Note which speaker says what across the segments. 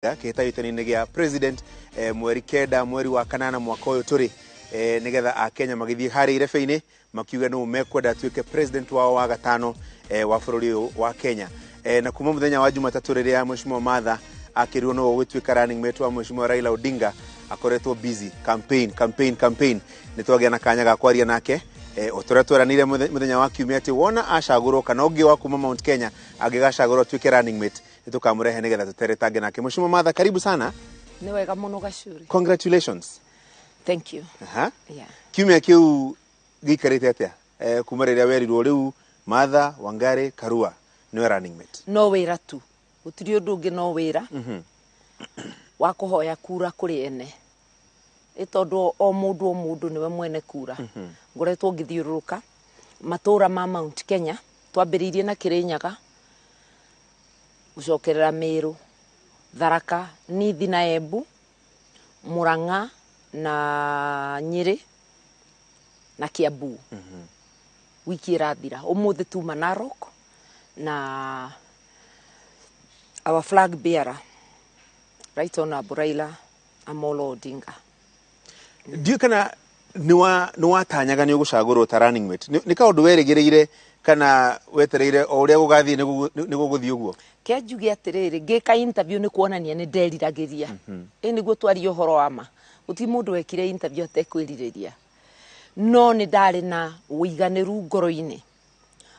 Speaker 1: Kĩhĩtahĩtano-inĩ gĩa president mweri kenda mweri wa kanana mwaka ũyũ tũrĩ nigetha Akenya magĩthiĩ harĩa irebe-inĩ makiuga no mekwenda atuĩke president wao wa gatano wa bũrũri ũyũ wa Kenya. Na kuma mũthenya wa Jumatatũ rĩrĩa Mheshimiwa Martha akĩrwo no gũtuĩka running mate wa Mheshimiwa Raila Odinga akoretwo busy campaign nĩtwagĩa na kanya ga kwaria nake ũtũra tweranire mũthenya wa kiumia atĩ wona acagũrwo kana ũngĩ wa kuma Mount Kenya angĩgacagũrwo atuĩke running mate nĩtũkamũrehe nĩgetha tũteretange nake. Mheshimiwa Martha, karibu sana.
Speaker 2: Nĩ wega mũno Gacuri.
Speaker 1: Congratulations.
Speaker 2: Thank you.
Speaker 1: Yeah. Kiumia kĩu gĩikarĩte atĩa kuma rĩrĩa werirwo rĩu Martha Karua nĩwe running mate?
Speaker 2: No wĩra tu, gũtirĩ ũndũ ũngĩ no wĩra wa kũhoya kura kũrĩ ene. Tondũ o mũndũ nĩwe mwene kura. Ngoretwo ngĩthiũrũrũka matũũra ma Mount Kenya, twambĩrĩirie na Kĩrĩnyaga, gũcokerera Meru, Tharaka, Nithi na Embu, Murang'a na Nyeri na Kiambu. Wiki ĩrathira ũmũthĩ tuma Narok na our flag bearer Right Honorable Raila Amolo Odinga.
Speaker 1: Ndiyo kana nĩwatanyaga nĩ ũgũcagũrwo ta running mate? Nĩ kaũndũ werĩgĩrĩire kana wetereire o ũrĩa gũgathiĩ nĩgũgũthiĩ ũguo?
Speaker 2: Ke njuge atĩrĩrĩ, ngĩka interview nĩ kuonania nĩ nderiragĩria. Nĩguo twarie ũhoro wa ma. Gũtirĩ mũndũ wekire interview atekwĩrirĩria. No nĩ ndarĩ na ũiganĩru ngoro-inĩ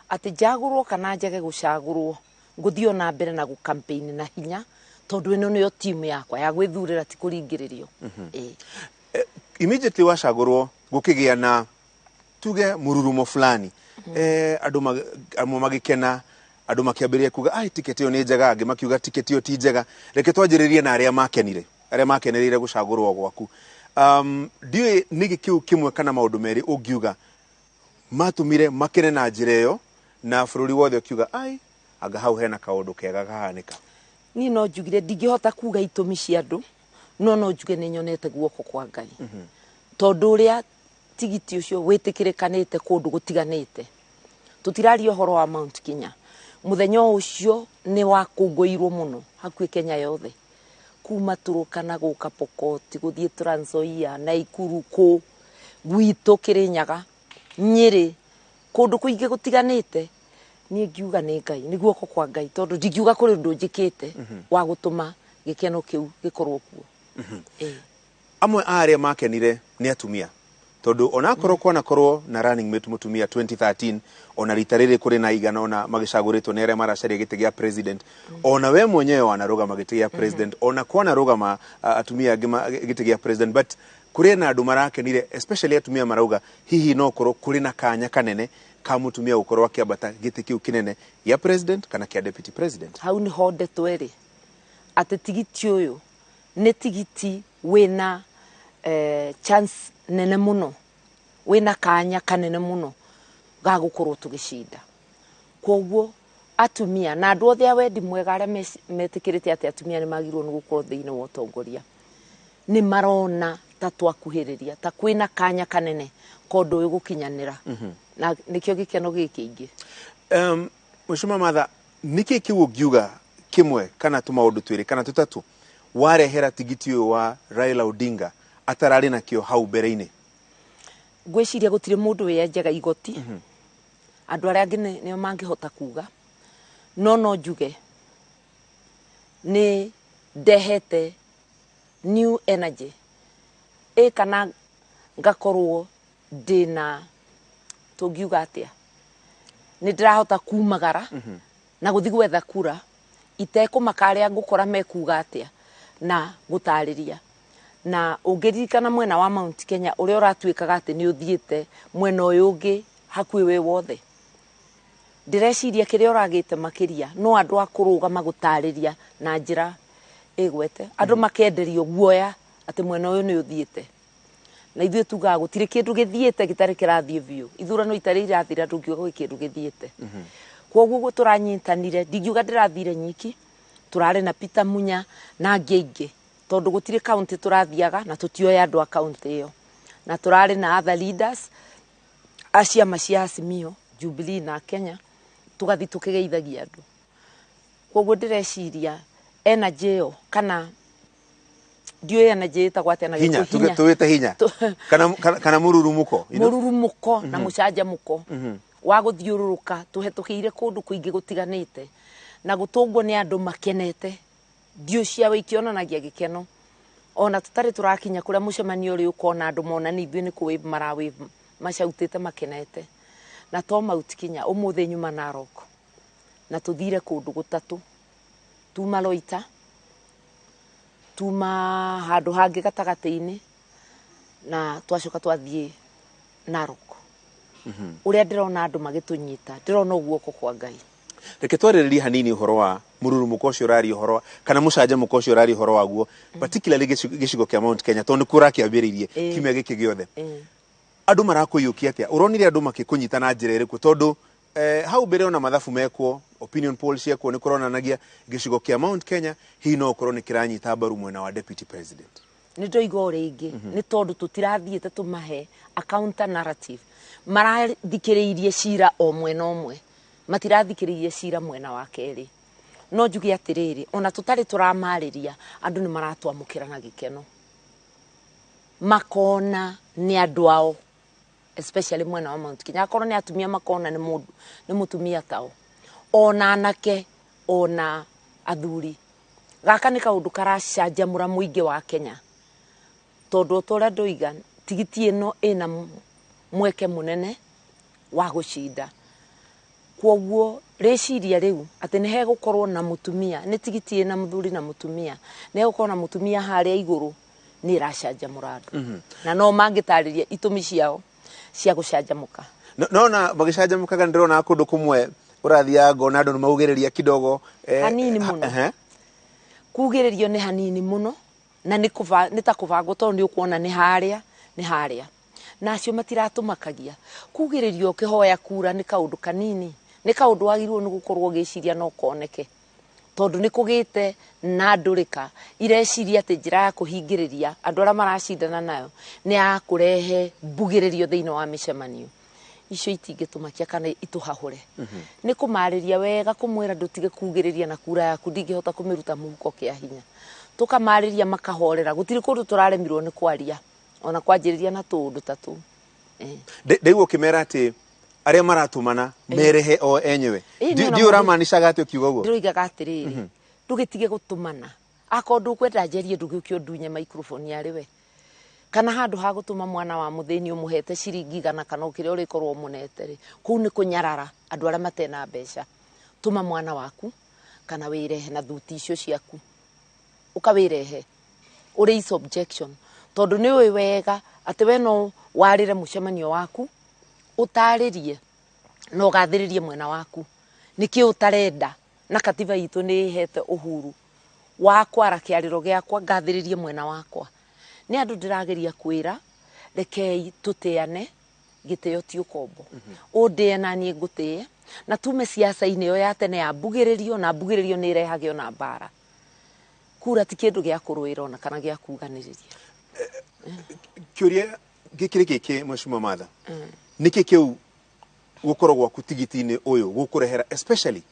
Speaker 2: atĩ njagũrwo kana njage gũcagũrwo ngũthiĩ na mbere na gũcampaign na hinya tondũ ĩno nĩyo timu yakwa ya gwĩthurĩra ti kũringĩrĩrio.
Speaker 1: Immediately wacagũrwo gũkĩgĩa na tuge mũrurumo fulani, andũ magĩkena, andũ makĩambĩrĩria kuga ai tiketi ĩyo nĩ njega, angĩ makiuga tiketi ĩyo ti njega. Reke twanjĩrĩrie na arĩa makenereire gũcagũrwo gwaku. Ndiũĩ nĩ gĩkĩu kĩmwe kana maũndũ merĩ ũngiuga matũmire makene na njĩra ĩyo na bũrũri wothe ũkiuga ai anga hau hena kaũndũ kega kahanĩka?
Speaker 2: Niĩ no njugire ndingĩhota kuga itũmi cia andũ, no njuge nĩ nyonete guoko kwa Ngai. Tondũ ũrĩa tigiti ũcio wĩtĩkĩrĩkanĩte kũndũ gũtiganĩte. Tũtiraria ũhoro wa Mount Kenya. Mũthenya ũcio nĩ wakũngũirwo mũno hakuhĩ Kenya yothe. Kuma Turukana gũka Pokot, gũthiĩ Trans Nzoia, Naikuru, gwitũ Kĩrĩnyaga, Nyeri, kũndũ kũingĩ gũtiganĩte. Niĩ ngiuga nĩ Ngai, nĩ guoko kwa Ngai, tondũ ndingiuga kũrĩ ũndũ njĩkĩte wa gũtũma gĩkeno kĩu gĩkorwo kuo.
Speaker 1: Amwe arĩa makenire nĩ atumia, tondũ onakorwo kwanakorwo na running mate mũtumia 2013, ona rita rĩrĩ kũrĩ na igana ona magĩcagũrĩtwo nĩ arĩa maracaria gĩtĩ gĩa president, ona we mwenyewe wanarũgama gĩtĩ gĩa president, ona kwanarũgama atumia angĩ gĩtĩ gĩa president, but kũrĩ na andũ marakenire, especially atumia marauga hihi no korwo kũrĩ na kanya kanene ka mũtumia gũkorwo akĩambata gĩtĩ kĩu kĩnene gĩa president kana kĩa deputy president.
Speaker 2: Hau nĩ ho ndetwo ĩrĩ atĩ tigiti ũyũ nĩ tigiti wĩna chance nene mũno, wĩna kanya kanene mũno ga gũkorwo tũgĩcinda. Kwoguo atumia na andũ othe a wendi mwega arĩa metĩkĩrĩte atĩ atumia nĩ magĩrĩirwo nĩ gũkorwo thĩinĩ wa ũtongoria nĩ marona ta twakuhĩrĩria, ta kwĩna kanya kanene kondũ ũyũ gũkinyanĩra. Na nĩkĩo gĩkeno gĩkĩingĩ.
Speaker 1: Mheshimiwa Martha, nĩkĩ kĩu ũngiuga kĩmwe kana tũmaũndũ twĩrĩ kana tũtatũ warehera tigiti ũyũ wa Raila Odinga atararĩ nakĩo hau mbere-inĩ?
Speaker 2: Ngwĩciria gũtirĩ mũndũ wĩyenjaga igoti, andũ arĩa angĩ nĩo mangĩhota kuga, no njuge nĩ ndehete new energy kana ngakorwo ndĩna tũngiuga atĩa, nĩ ndĩrahota kumagara na gũthiĩ gwetha kura itekũmaka arĩa ngũkora mekuga atĩa na gũtarĩria. Na ũngĩririkana mwena wa Mount Kenya ũrĩa ũratuĩkaga atĩ nĩ ũthiĩte mwena ũyũ ũngĩ hakuhĩ wĩ wothe, ndĩreciria kĩrĩa ũragĩte makĩria no andũ a kũrũgama gũtarĩria na njĩra ĩgwete, andũ makenderio guoya atĩ mwena ũyũ nĩ ũthiĩte. Na ithuĩ tugaga gũtirĩ kĩndũ gĩthiĩte gĩtarĩ kĩrathiĩ biũ. Ithurano itarĩ irathira ndũngiuga gwĩ kĩndũ gĩthiĩte. Kwoguo tũranyitanire, ndingiuga ndĩrathire nyiki, tũrarĩ na Peter Munya na angĩ aingĩ, tondũ gũtirĩ kaunti tũrathiaga na tũtioya andũ a kaunti ĩyo. Na tũrarĩ na other leaders a ciama cia Azimio, Jubilee na Kenya, tũgathi tũkĩgeithagia andũ. Kwoguo ndĩreciria energy yo kana ndiyo energy itagwa atĩa na
Speaker 1: hinya tuwite hinya kana mururumuko
Speaker 2: mururumuko na mucanjamuko wa guthiururuka tuhetukiire kundu kuingi gutiganite na gutungwo ni andu makenete ndio cia wikionanagia gikeno ona tutari turakinya kuria mucemanio uri ukona andu mona ni ithuĩ ni kuwave marawave macautite makenete na to mautikinya umuthi nyuma Narok na tuthire kundu gutatu tuma Loita tuma handu hangi gatagati-ini na twacoka twathie Narok uria ndirona andu magitunyita ndirona guoko kwa Ngai.
Speaker 1: Reke twarĩrĩrie hanini uhoro wa mururumuko ucio urari uhoro kana mucanjamuko ucio urari uhoro waguo particularly gicigo kia Mount Kenya tondu kurakiambiririe kimya giki giothe andu marakuyukia atia uronire andu makikunyita na njira iriku tondu hau mbere ona mathabu mekwo opinion polls yekwo ni kuronanagia gicigo kia Mount Kenya hi no korwo ni kiranyita mbaru mwena wa deputy president
Speaker 2: ni ndoigo ringi ni tondu tutirathiite tumahe a counter narrative marathikiriirie cira o mwena omwe matirathikiriirie cira mwena wa keri no njugi atiriri ona tutari turamariria andu ni maratwamukira na gikeno makona ni andu ao especially mwena wa Mount Kenya akorwo ni atumia makona ni mutumia tao ona anake ona athuri gaka ni kaundu karacanjamura muingi wa Kenya tondu tora ndoiga tigiti ino ina mweke munene wa gucinda kwoguo reciria riu ati ni hegukorwo na mutumia ni tigiti ina muthuri na mutumia ni hegukorwo na mutumia haria iguru ni iracanjamura andu na no mangitariria itumi ciao cia gucanjamuka
Speaker 1: na magicanjamukaga ndirona kundu kumwe urathia ngona andu ni maugiriria kidogo
Speaker 2: hanini muno kugiririo ni hanini muno na ni ta kuvango tondu ni ukuona ni haria na acio matiratũmakagia kugiririo kihoya kura ni kaundu kanini ni kaundu wagirwo ni gukorwo giciria no koneke tondu ni kugite na ndurika ireciria ati njira ya kuhingiriria andu ara maracindana nayo ni ya kurehe mbugiririo thiini wa micemanio icio itingitumakia kana ituhahure ni kumariria wega kumwira ndutige kugiriria na kura yaku ndingihota kumiruta muhuko kia hinya tukamariria makahorera gutiri kundu turaremirwo ni kwaria ona kwanjiriria na tundu tatu
Speaker 1: ndeiguo kimera ati aria maratumana merehe o enyewe ndi uramanishaga ati ukiuga uguo
Speaker 2: ndiroigaga atiriri ndugitige gutumana akondu kwenda njerie ndugikio ndunye microphone yariwe kana handu ha gutuma mwana wa mutheni umuhete ciringi gana kana ukire urikorwo munete ku ni kunyarara andu aria matena mbeca tuma mwana waku kana wirehe na thuti icio ciaku ukawirehe uri objection tondu ni ui wega ati we no warire mucemanio waku utaririe no gathiririe mwena waku niki utarenda na katiba itu ni hete uhuru wa kwara kiariro giakwa gathiririe mwena wakwa ni andu ndirageria kwira rekei tutiane giteo ti ukombo undie na nie ngutie na tume siasa-ini yo ya tene ya mbugiririo na mbugiririo ni irehagio na mbara kura ti kindu gia kuruira ona kana gia kuganiriria
Speaker 1: kiuria gikirikike Mheshimiwa Martha niki kiu gukorogwa kutigiti-ini uyu gukurehera especially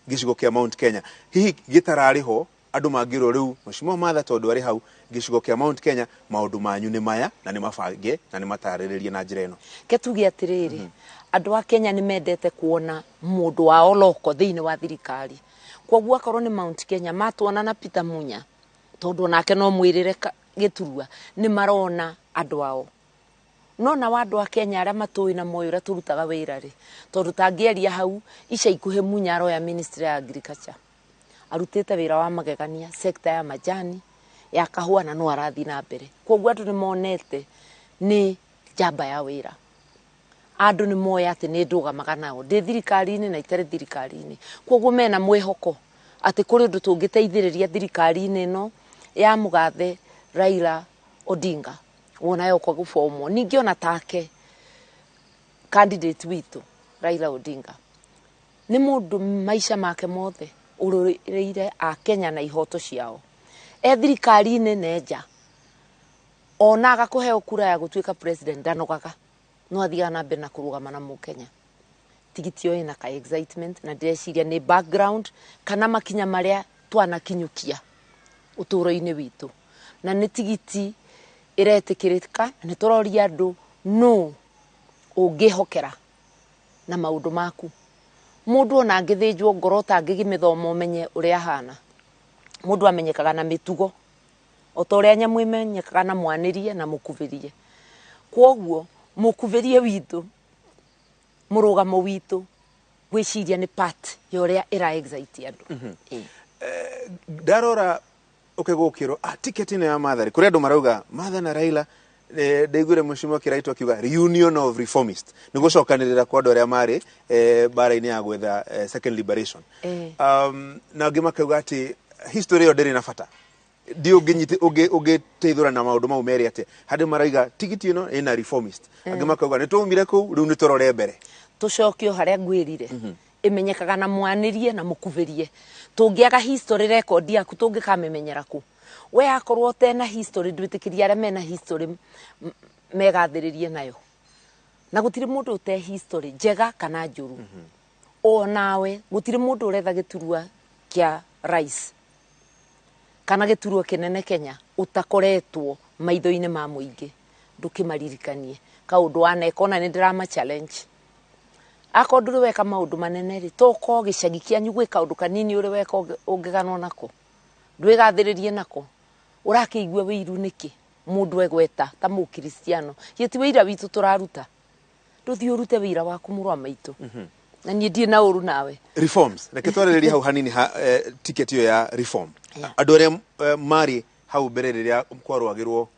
Speaker 1: gicigo kia Mount Kenya hihi gitarariho andu mangiro riu Mheshimiwa Martha tondu ari hau gicigo kia Mount Kenya maundu manyu ni maya na ni mabange na ni matariririe na njira ino
Speaker 2: ketugi atiriri andu a Kenya ni mendete kuona mundu wa oloko thiini wa thirikari kwoguo akorwo ni Mount Kenya matuona na Peter Munya tondu nake no mwirire giturua ni marona andu ao no na wandu a Kenya aria matui na moyo ria turutaga wira ri tondu tangieria hau ica ikuhe Munya roya ministry ya agriculture arutite wira wa magegania sector ya majani ya kahua na no arathi na mbere kwoguo andu ni monete ni jamba ya wira andu ni moya ati ni ndugamaga nao ndi thirikari-ini na itare thirikari-ini kwoguo mena mwihoko ati kuri undu tungiteithiriria thirikari-ini no ya mugathe Raila Odinga wona yoko gufomo ningi ona take candidate witu Raila Odinga ni mundu maisha make mothe ururiire a Kenya na ihoto ciao thirikari-ini neja ona agakuhe kura ya gutuika president ndanogaga no athiga na mbere na kurugama na Mukenya tigiti ina ka excitement na ndeciria ni background kana makinya maria twanakinyukia uturo-ini witu na nĩ tigiti iretikirika nĩ turoria andu no ungihokera na maundu maku mundu ona angithĩnjwo ngoro ta angĩgĩmĩthoma ũmenye ũrĩa ahana mundu amenyekaga na mĩtugo o ta ũrĩa nyamũ imenyekaga na mwanĩrie na mũkuvĩrie kwoguo mũkuvĩrie witu mũrũgamo witu gwĩciria nĩ part ya ũrĩa ĩra-excite andũ
Speaker 1: ndarora ukigukirwo ticket ino ya Martha kuri andu marauga Martha na Raila ndaiguire mushimo kiraitwa kiuga reunion of reformists ni gucokanirira kwa andu aria mari bara-ini ya gwetha second liberation na ngi makauga ati history yo ndiri na bata ndi ungiteithura na maundu mau meri ati handi maraiga tigiti ino ina reformist angi makauga ni tuumire ku riu ni turore mbere
Speaker 2: tucokio haria ngwirire imenyekaga na mwanirie na mukuvirie tungiaga history record yaku tungikamenyera ku we akorwo tena history ndwitikiria aria mena history megathiririe nayo na gutiri mundu ute history njega kana njuru o nawe gutiri mundu uretha giturua kia rais kana giturua kinene Kenya utakoretwo maitho-ini ma muingi ndukimaririkanie kaundu wanekona ni drama challenge ako nduri weka maundu manene ri toko gicagi kianyu gwika undu kanini uri weka ungiganwo nako ndwigathiririe nako urakiigua wiru niki mundu egweta ta mukristiano yeti wira witu turaruta nduthi urute wira waku murwa maitu na nie ndie na uru nawe
Speaker 1: reforms reke twarĩrĩrie hau hanini ticket yo ya reform andu aria mari hau mbere riria kwarwagirwo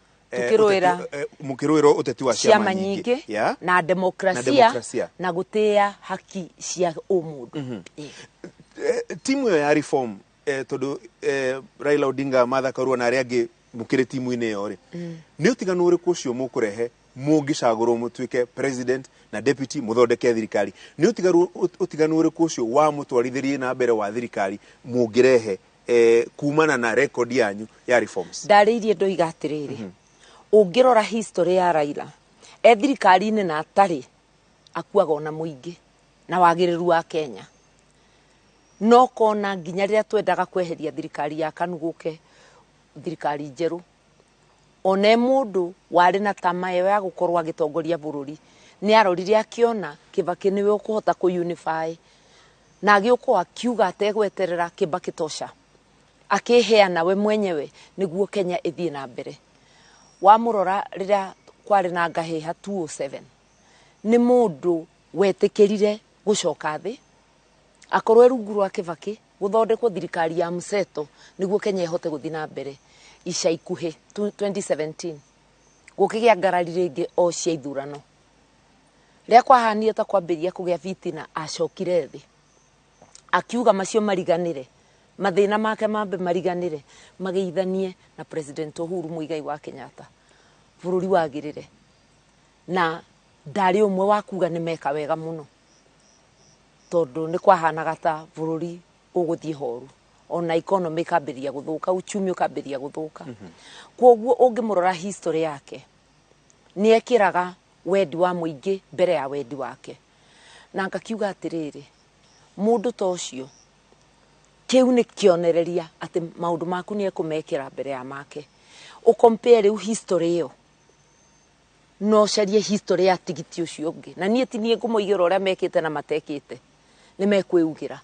Speaker 1: mukiruirwo uteti wa ciama nyingi
Speaker 2: na demokrasia na gutia haki cia umundu
Speaker 1: timu ya reform tondu Raila Odinga Martha Karua na aria angi mukire timu-ini yo ri ni utiganu uriku ucio mukurehe mungicagurwo mutuike president na deputy muthondeke thirikari ni utiganu uriku ucio wa mutwarithirie na mbere wa thirikari mungirehe kumana na record yanyu ya reforms
Speaker 2: ndariirie ndoiga atiriri ungirora history ya Raila thirikari-ini na atari akuaga ona muingi na wagiriru wa Kenya no kona nginya riria twendaga kweheria thirikari ya kanuguke thirikari njeru one mundu wari na tamayo ya gukorwa agitongoria bururi ni arorire akiona Kibaki niwe ukuhota ku unify na agiuko akiuga ategweterera Kibaki tosha akiheana we mwenyewe niguo Kenya ithie na mbere wa murora riria kwari na ngahiha 207 ni mundu wetikirire gucoka thi akorwe rungu rwa Kibaki guthondekwo thirikari ya mseto niguo Kenya ihote guthie na mbere ica ikuhi 2017 gukigia ngarari ringi o cia ithurano ria kwahanire ta kwambiria kugia fitina acokire thi akiuga macio mariganire mathina make mambe mariganire mageithanie na president Uhuru Muigai wa Kenyatta bururi wagirire na ndari umwe wa kuga ni meka wega muno tondu ni kwahanaga ta bururi uguthie horu ona economy kambiria guthuka uchumi kambiria guthuka kwoguo ungimurora history yake ni ekiraga wendi wa muingi mbere ya wendi wake na ngakiuga atiriri mundu ta ucio kiu ni kionereria ati maundu maku ni ekumekira mbere ya make ucompare u history yo no carie history ya tigiti ucio ungi na nie tinie ngumuigira uria mekite na matekite ni mekwiugira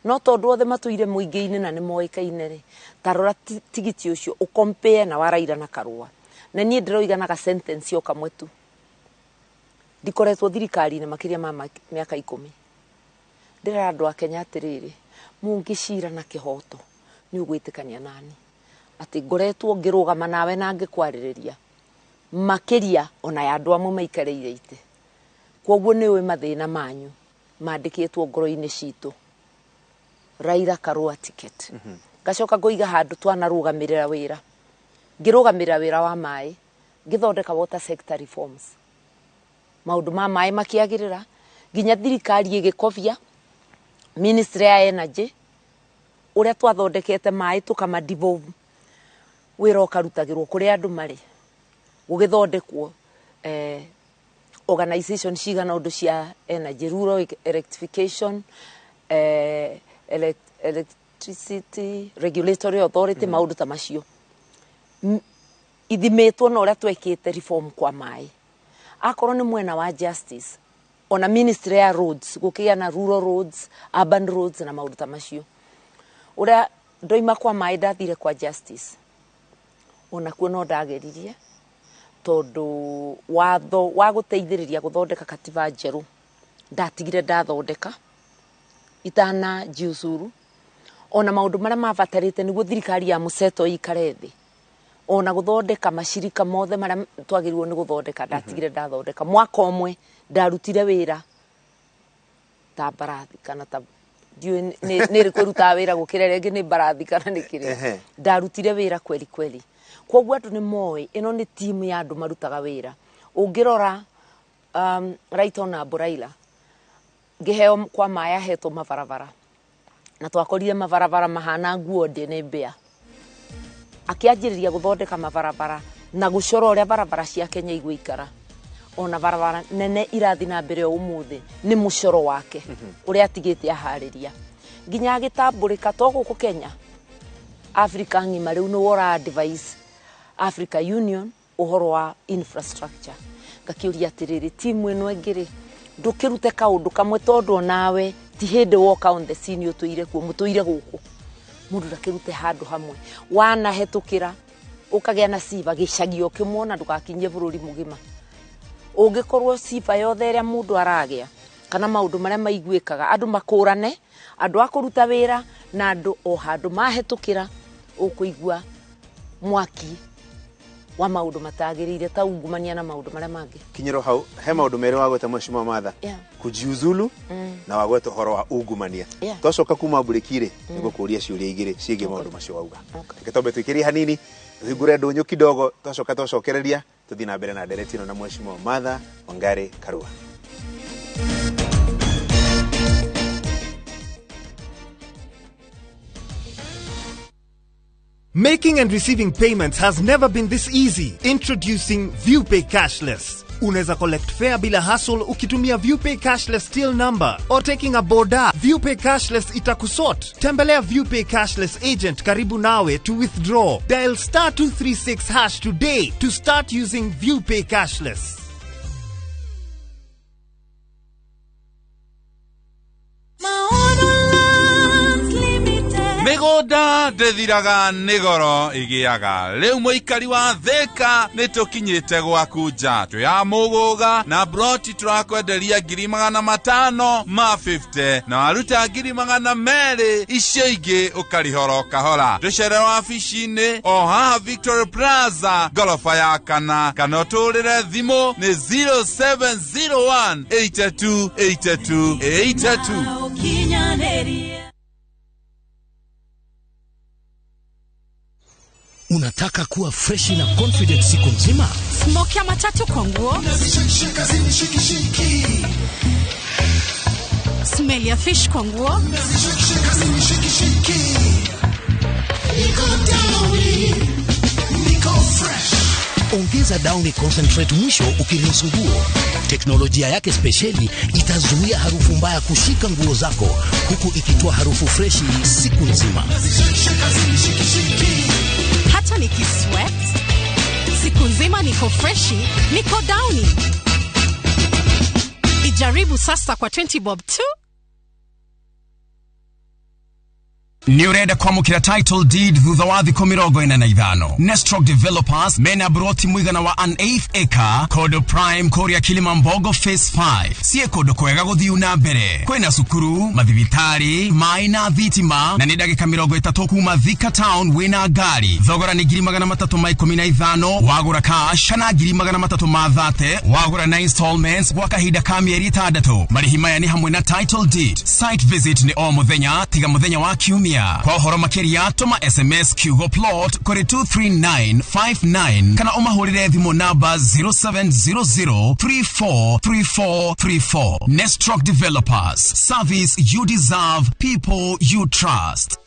Speaker 2: no tondu othe matuire muingi-ini na ni moikaine ri tarora tigiti ucio ucompare na wa Raila na Karua na nie ndiroiga na ga sentence yo kamwe tu ndikoretwo thirikari-ini makiria ma miaka 10 ndira andu a Kenya atiriri mungicira na kihoto ni ugwitikania nani ati ngoretwo ngirugama nawe na ngikwariria makiria ona ya andu amwe maikareire ite kwoguo ni we mathina manyu mandikitwo ngoro-ini citu Raila Karua ticket gacoka ngoiga handu twanarugamirira wira ngirugamirira wira wa mai ngithondeka water sector reforms maundu ma mai makiagirira nginya thirikari igikobia ministry ya energy uria twathondekete mai tukama devolve wira ukarutagirwo kuri andu mari gugithondekwo organization cigana undu cia energy rural electrification Electricity Regulatory Authority maundu ta macio ithimetwo na uria twekite reform kwa mai akorwo ni mwena wa justice ona ministry ya roads gukiya na rural roads urban roads na maundu ta macio uria ndoima kwa mai ndathire kwa justice ona kuo no ndageririe tondu watho wa guteithiriria guthondeka katiba njeru ndatigire ndathondeka itana jiusuru ona maundu maria mabatarite niguo thirikari ya museto ikare thi ona guthondeka mashirika mothe maria twagirirwo ni guthondeka ndatigire ndathondeka mwaka omwe ndarutire wira ta barathi kana ta ni rikuruta wira gukira renge ni barathi kana ni kiri ndarutire wira kweli koguo andu ni moi ino ni timu ya andu marutaga wira ungirora right on Buraila ngiheo kwa maya heto mabarabara na twakorire mabarabara mahana nguo ndene mbea akianjiriria guthondeka mabarabara na gucora uria barabara cia Kenya igwikara ona barabara nene irathi na mbere umuthi ni mucoro wake uria atigite ahariria nginya agitamburika to guku Kenya Africa ngima riu no ora advice Africa Union uhoro wa infrastructure ngakiuria atiriri timu eno engiri ndukirute kaundu kamwe tondu nawe ti hindi woka on the scene utuire kuo mutuire guku mundu ndakirute handu hamwe wana hetukira ukagea na siva gicagio kimwona ndugakinye bururi mugima ungikorwo siva yothe ria mundu aragia kana maundu maria maiguikaga andu makurane andu akuruta wira na andu o handu mahetukira ukuigua mwaki wa maundu matagirire ta ungumania na maundu maria mangi
Speaker 1: kinyiro hau he maundu mere wagweta Mheshimiwa Martha kujiuzulu na wagweta horo wa ungumania tocoka kuma burikire niguo kuria ciuria igiri ciige maundu macio wauga ketombe twikiri hanini tuhingure ndunyu kidogo tocoka tocokereria tuthi na mbere na nderetino na Mheshimiwa Martha Karua.
Speaker 3: Making and receiving payments has never been this easy. Introducing ViewPay Cashless. Unaweza collect fare bila hassle ukitumia ViewPay Cashless till number or taking a boda. ViewPay Cashless itakusort. Tembelea ViewPay Cashless agent karibu nawe to withdraw. Dial *236# today to start using ViewPay Cashless.
Speaker 4: Migoda ndethiraga nigoro igiaga riu muikari wa Thika nitukinyite gwaku njatu ya muguga na broti turakwenderia 500 ma 50 na waruta 200 icio ingi ukarihoro kahora tucerera wabici-ini o haha Victoria Plaza gorofa ya kana uturire thimu ni 0701 828282.
Speaker 5: Unataka kuwa fresh na confident siku nzima?
Speaker 6: Smoke ya matatu kwa nguo. Smell ya fish kwa nguo.
Speaker 5: Niko fresh. Ongeza Downy concentrate mwisho ukirinsu nguo. Teknolojia yake speciali itazuia harufu mbaya kushika nguo zako huku ikitoa harufu freshi siku nzima.
Speaker 6: Hata nikisweat siku nzima niko freshi, niko Downy. Ijaribu sasa kwa 20 bob tu.
Speaker 7: Ni urenda kwamukira title deed thutha wa thikũ 45. Nestrock Developers mena broti mwigana wa an 8th acre Kodo Prime Korea Kilimambogo Phase 5 sie kodo kwega guthiu na mbere kwina cukuru mathibitari mai na thitima na ni ndagika 30 kuma Thika Town wina ngari thogora ni 315 wagura cash kana 330 wagura na installments gwa kahinda ka mieri 6 marihi maya ni hamwe na title deed site visit ni o muthenya tiga muthenya wa kiumia kwa uhoro makĩria tuma SMS Kiugo plot kuri 23959 kana umahurire thimu namba 0700343434. Nestrock Developers, service you deserve, people you trust.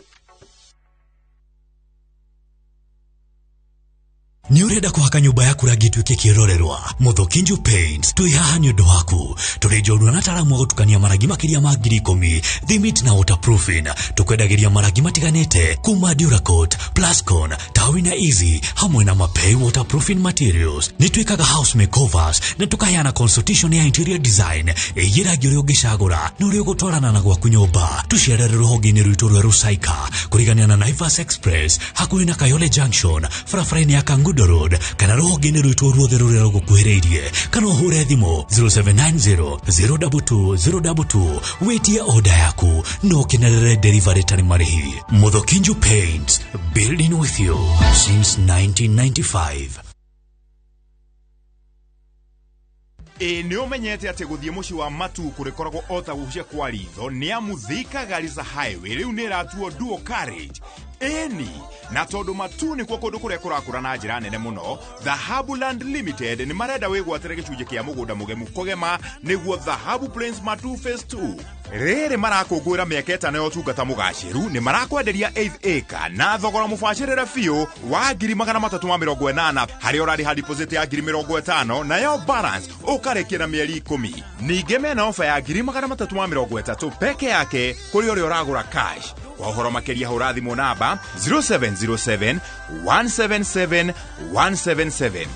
Speaker 5: Ni urenda kuhaka nyumba yaku rangi tuike kirorerwa. Muthokinju Paints twi haha ni undu waku. Turijorwa na taramu gutukania marangi makiria ma 10,000, thimit na waterproofing. Tukwendagiria marangi matiganite kuma Duracoat, Plascon, Tawina Easy hamwe na Mapei waterproofing materials. Ni twikaga house makeovers na tukaheana consultation ya interior design. Eyira rangi uria ungicagura ni uria ugutwarana na gwaku nyumba. Tucerere ruhonge-ini rwitu rwa Rusaika kurigania na Naivas Express hakuhi na Kayole Junction, barabara-ini ya Kangundo Road, kana ruhonge-ini rwitu ruothe ruria rugukuhiriirie, kana uhure thimu 0790 022 022 witie order yaku no kinerere delivery tani marihi. Muthokinju Paints, building with you since 1995.
Speaker 8: Ni umenyete ati guthie muci wa matu kurikoragwo ota gucia kwa ritho ni amuthika Garissa Highway riu ni ratuo dual carriage. Eni na tondu matu ni kwa kundu kuria kurakura na njira nene muno, Dhahabu Land Limited ni marenda wigwatire gicunje kia mugunda mugemu kogema niguo Dhahabu Plains Matu Phase 2. Rere marakungwira miaka 5 ya utungata mugaciru ni marakwenderia 8 acre na thogora mubacirire biu wa 380 hari orari ha deposit ya 50 na yo balance ukarekia na mieri 10. Ninge mena ofa ya 330 peke yake kuri uri uragura cash. Kwa uhoro makĩria hũra thimũ namba 0707 177 177.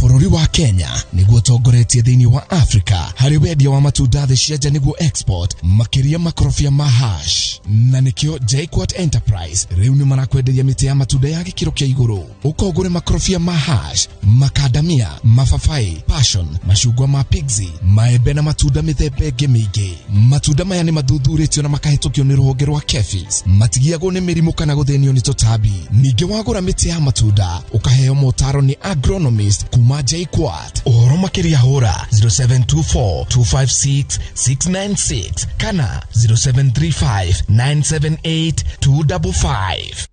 Speaker 9: Bũrũri wa Kenya nĩguo tongoretie thĩinĩ wa Africa harĩ wendia wa matunda thĩ cia nja nĩguo export makĩria makorobia ma hash, na nĩkĩo JKUAT Enterprise rĩu nĩ marakwenderia mĩtĩ ya matunda ya gĩkĩro kĩa igũrũ. Ũkogũre makorobia ma hash, makadamia, mababai, passion, machungwa ma pixie, maembe na matunda mĩthemba ĩngĩ mĩingĩ. Matunda maya nĩ mathuthurĩtio na makahĩtũkio nĩ rũhonge rwa KEPHIS. Matigiagwo nĩ mĩrimũ kana gũthĩnio nĩ tũtambi. Ningĩ wagũra mĩtĩ ya matunda ũkaheo motaro nĩ agronomist kuma JKUAT. Ũhoro makĩria hũra 0724 256 696 kana 0735 978 255.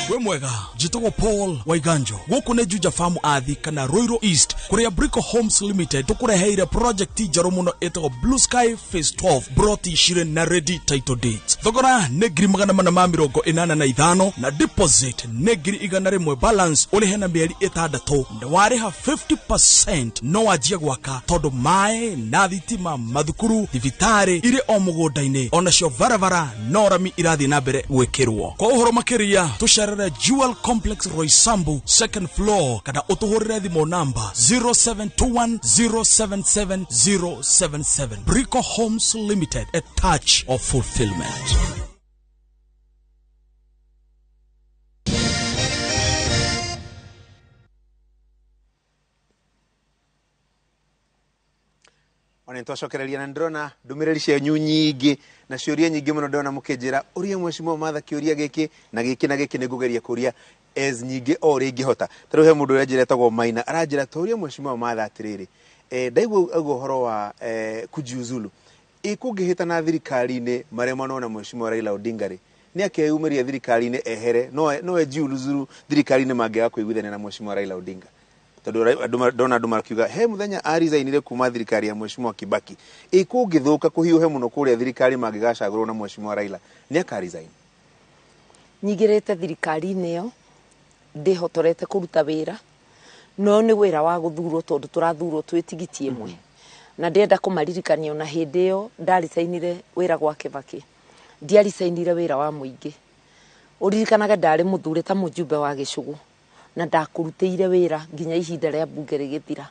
Speaker 10: We mwega, jitogo Paul Waiganjo. Goko ne Juja Farm athi kana Roiro East kuria Brico Homes Limited tukureheire project njerũ muno etago Blue Sky Phase 12 broti shire na ready title date. Thogora ne 885 na deposit ne 100 balance ulihe na mieri 6 na wariha 50% no wajia gwaka tondu mae na thitima mathukuru thibitari ire o mugunda-ini ona cio varavara no rami irathi na mbere gwikirwo. Kwa uhoro makiria tusharere Jewel Complex Roysambu second floor kada utuhurire thimo namba 0721077077. Brico Homes Limited, a touch of fulfillment.
Speaker 1: Wanentoshokereria na ndrona ndumiriri cianyu nyingi na ciuria nyingi muno ndona mukijira uria mweshimo Martha kiuria giki na giki nigugeria kuria as nyingi o ringi hota. Taruhe mundu uria jiretagwo Maina aranjira turia mweshimo Martha atiriri ndaigua uhoro wa kujiuzulu ikungihita na thirikari-ini marema no na mweshimo Raila Odinga ri ni akeumeria thirikari-ini ehere no ejiuzulu thirikari-ini mangiga kuiguithania na mweshimo Raila Odinga. Dona Duma kiuga he muthenya arizainire kuma thirikari ya mweshimo Kibaki ikungithuka kuhiuhe muno kuria thirikari magigacagurwo na mweshimo Raila ni akarizaini.
Speaker 2: Nyigirete thirikari-ini yo ndihotorete kuruta wira no ni wira wa guthurwo tondu turathurwo twitigitie imwe na ndenda kumaririkania na hindi yo ndarisainire wira gwa Kibaki ndiarisainire wira wa muingi uririkanaga ndari muthure ta mujumbe wa gicugu na ndakurutĩire wira nginya ihinda rĩa bunge rĩgĩthira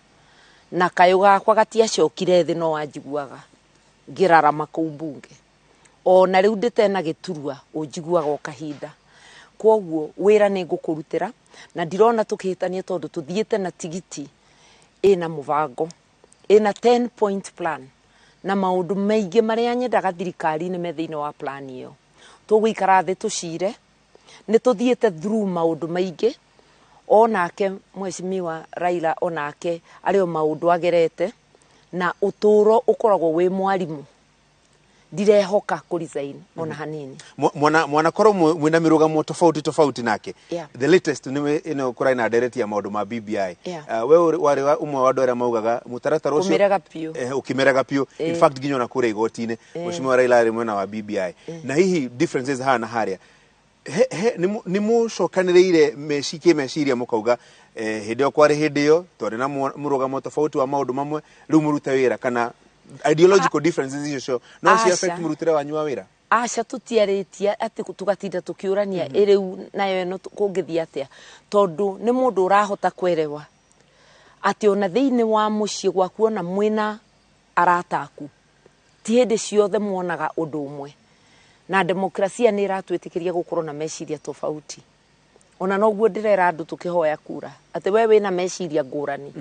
Speaker 2: na kayo gakwa gatiacokire thĩ no wanjiguaga ngĩrarama kũu bunge ona rĩu ndĩtena gĩturua ũnjiguaga o kahinda. Kwoguo wira nĩ ngũkũrutĩra na ndirona tũkĩhĩtania tondũ tũthiĩte na tigiti ĩna mũbango ĩna 10 point plan na maũndũ maingĩ marĩa nyendaga thirikari-inĩ me thĩinĩ wa plan ĩyo. Tũgũikara thĩ tũcire nĩ tũthiĩte through maũndũ maingĩ onake mweshimiwa Raila onake arĩo maũndũ agerete na ũtũro ũkoragwo wĩ mwarimu. ndirehoka ku resign ona hanini.
Speaker 1: Mwana koro mwina mirugamo tofauti nake.
Speaker 2: Yeah.
Speaker 1: The latest ni kura na direct ya maundu ma BBI.
Speaker 2: Yeah.
Speaker 1: We wari umwe wa ndore maugaga mutaratara ucio ukimeraga pio. In fact ginyo na kura igotine Mheshimiwa Raila ari mwena wa BBI. Na hihi differences hana haria. Ni mucokaniriire meciria mukauga hindi kwari hindi yo twari na murugamo tofauti wa maundu mamwe riu murute wira kana ideological differences icio no ci affect murutire wanyu wa wira?
Speaker 2: Aca tutiaritie ati tugatinda tukiurania iriu nayo eno kungithia atia tondu ni mundu urahota kwerewa ati ona thiini wa mucii gwaku ona mwina arataku ti hindi ciothe muonaga undu umwe na demokrasia ni iratwitikiria gukorwo na meciria tofauti. Ona noguo ndirera andu tukihoya kura ati we wina meciria ngurani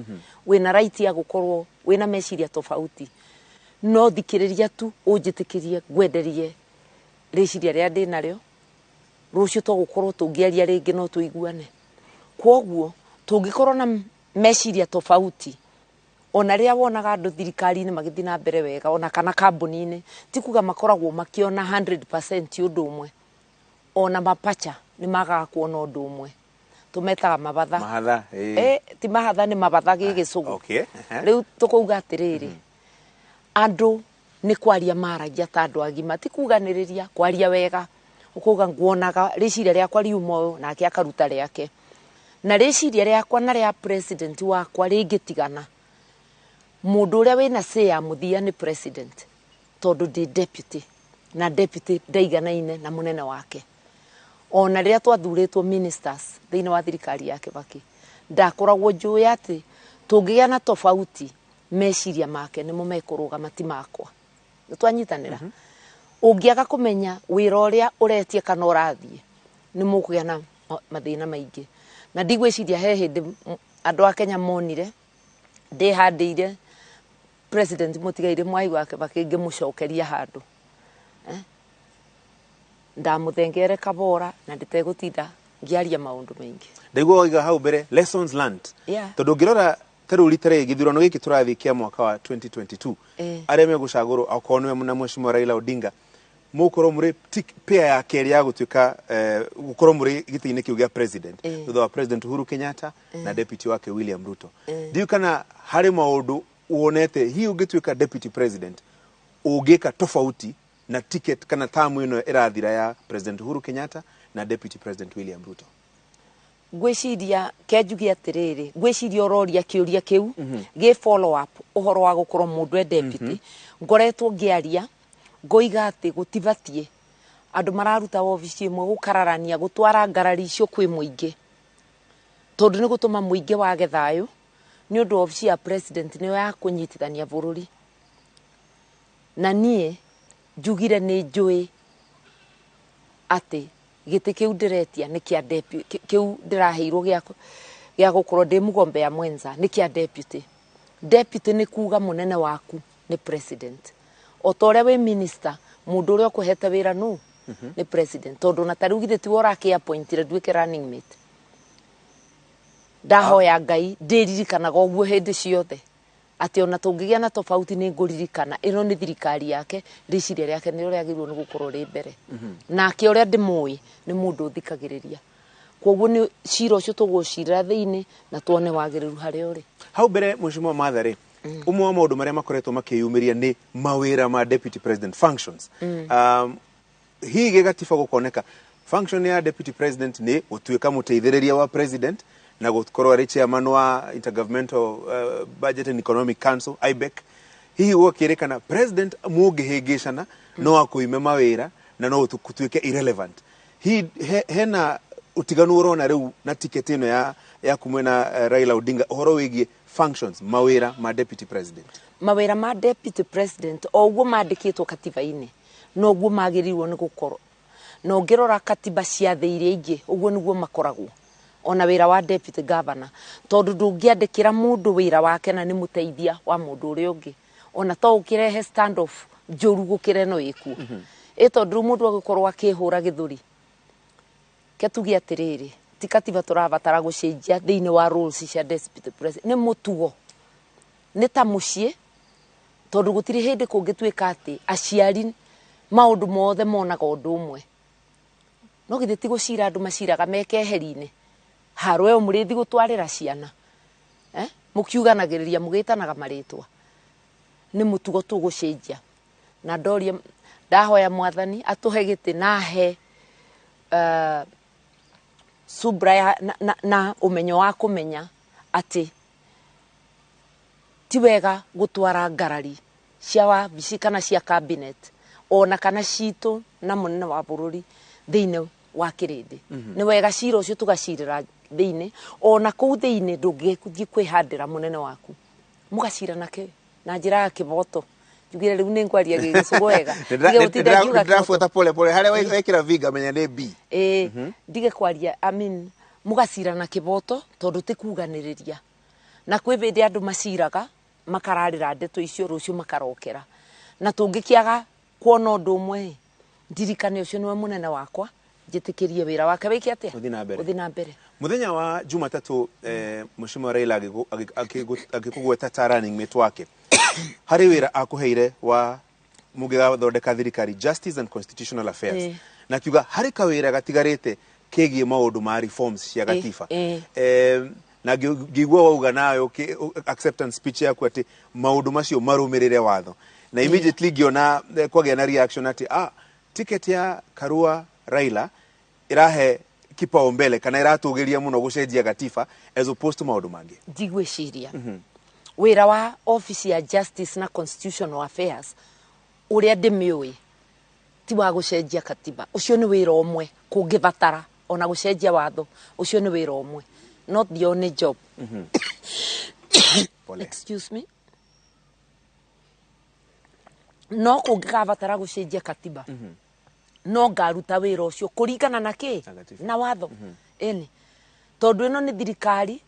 Speaker 2: wina right ya gukorwo wina meciria tofauti no thikiriria tu unjitikirie gwenderie reciria ria ndi nario rucio tugukorwo tungiaria ringi no tuiguane. Kwoguo tungikorwo na meciria tofauti ona ria wonaga andu thirikari-ini magithii na mbere wega ona kana kambuni-ini ti kuga makoragwo makiona 100% undu umwe ona mapacha ni magaga kuona undu umwe tumetaga mahatha ti mahatha ni mabatha gigicugu.
Speaker 1: Okay.
Speaker 2: Riu tukuuga atiriri andu ni kwaria maragia ta andu agima ti kuganiriria kwaria wega ukuga nguonaga riciria riakwa riumo nake akaruta riake na riciria riakwa na ria president wakwa ringitigana mundu uria wina say ya muthia ni president tondu ndi deputy na deputy ndaiganaine na munene wake. Ona ria twathuritwo ministers thiini wa thirikari ya Kibaki ndakoragwo njui ati tungigia na tofauti meciria make nimo mekuruga mati makwa twanyitanira. Ungiaga kumenya wira uria uretie kana urathie ni mukugia na mathina maingi na ndigwiciria he hindi andu a Kenya monire ndihandiire president mutigaire Mwai wa Kibaki ngimucokeria handu ndamuthengere kabora na nditegutinda ngiaria maundu maingi.
Speaker 1: Ndaigua iga hau mbere lessons learned. Tondu ngirora taru litare githurano giki turathi kia mwaka wa 2022 aria megucaguru akonwe na Mheshimiwa Raila Odinga mukorwo muri pair ya keri ya gutuika gukorwo muri giti-ini kiu gia president thutha wa President Uhuru Kenyatta na deputy wake William Ruto. Ndiu kana hari maundu uonete hi ungituika deputy president ugika tofauti na ticket kana tamu ino irathira ya President Uhuru Kenyatta na Deputy President William Ruto?
Speaker 2: Gwiciria kenjugi atiriri gwiciria ororia kiuria kiu gi follow up uhoro wa gukorwo mundu e deputy ngoretwo ngiaria ngoiga ati gutibatie andu mararuta ofici imwe gukararania gutwara ngarari icio kwi muingi tondu ni gutuma muingi wa gethayo ni undu ofici ya president niyo ya kunyitithania bururi na nie njugire ni njui ati giti kiu ndiretia ni kia deputy kiu ndiraheirwo gia gukorwo ndi mugombe ya mwenza ni kia deputy ni kuga munene waku ni president otoria we minister mundu uria kuheta wira no ni president tondu na tarugire ti wora ki appointed duike running mate ndahoya Ngai ndiririkanaga oguo hindi ciothe ati ona tungigia na tofauti ni nguririkana ino ni thirikari yake riciria riake ni uria agirwo ni gukorwo ri mbere nake uria ndimui ni mundu uthikagiriria kwoguo ni cira ucio tugucira thiini na tuone wagiriru hari uri
Speaker 1: hau mbere Mheshimiwa Martha umwe wa maundu maria makoretwo makiyumiria ni mawira ma deputy president functions. Hii gigatiba gukoneka function ya deputy president ni gutuika muteithiriria wa president na gukorwo ari chairman wa Intergovernmental Budget and Economic Council IBEC. Hihi gukirikana president mungihingicana no akuime mawira na no tukutuike irrelevant. Hii hena utiganu urona riu na ticket ino ya kumwena Raila Odinga uhoro wigie functions mawira ma deputy president.
Speaker 2: Mawira ma deputy president oguo mandikitwo katiba-ini noguo magirirwo ni gukorwo no ngirora katiba cia thĩ iria ingi uguo niguo makoragwo ona wira wa deputy governor tondu ndungiandikira mundu wira wake na ni muteithia wa mundu uri ungi ona to ukirehe stand off njuru gukire no iku tondu mundu agikorwo akihura githuri ketugia atiriri ti katiba turabatara gucenjia thiini wa rules cia deputy president ni mutugo ni ta mucie tondu gutiri hindi kungituika ati aciari maundu mothe monaga undu umwe no githĩ ti gũcira andũ maciraga mekeheri-inĩ harwe mũrĩthi gũtwarĩra ciana mũkiuganagĩrĩria mũgĩtanaga marĩtwa nĩ mũtugo tũgũcenjia na ndoria ndahoya mwathani atuhe gĩtĩ nahe subra na umenyo wa kũmenya ati ti wega gũtwara ngarari cia wabici kana cia cabinet ona kana citũ na mũnene wa bũrũri thĩinĩ wa kĩrĩndĩ nĩ wega cira ũcio tũgacirĩra thĩinĩ ona kũu thĩinĩ ndũngĩthiĩ kwĩhandĩra mũnene waku mũgacira nake na njĩra ya kĩboto njugire rĩu nĩ ngwaria gĩgĩcũgũ wega
Speaker 1: ndĩrabuata pole pole harĩa wekĩra vinga menya nĩ B
Speaker 2: ndige kwaria mũgacira na kĩboto tondũ ti kuganĩrĩria na kwĩ hĩndĩ andũ maciraga makararĩra ndeto icio rũciũ makarokera na tũngĩkĩaga kuona ũndũ ũmwe ndirikane ũcio nĩwe mũnene wakwa njĩtĩkĩrie wĩra wake wĩke atĩa ũthi na mbere
Speaker 1: muthenya wa Jumatatu Mheshimiwa Raila akĩkũgweta ta running mate wake harĩ wĩra akũheire wa mũngĩgathondeka thirikari Justice and Constitutional Affairs na kiuga harĩ kawĩra gatigarĩte kegiĩ maũndũ ma reforms cia gatiba na ngĩigua wauga nayo acceptance speech yaku atĩ maũndũ macio marũmĩrĩre watho na immediately ngĩona kwagĩa na reaction ati ticket ya Karua Raila irahe kipaumbele kana iratũgĩria mũno gũcenjia gatiba as opposed to maũndũ mangĩ
Speaker 2: ndigwĩciria wĩra wa office ya Justice na Constitutional Affairs ũrĩa ndĩmĩũĩ ti wa gũcenjia katiba ũcio nĩ wĩra ũmwe kũngĩbatara ona gũcenjia watho ũcio nĩ wĩra ũmwe not the only job excuse me no kũngĩgabatara gũcenjia katiba no ngaruta wĩra ũcio kũringana na kĩ na watho eni tondũ ĩno nĩ thirikari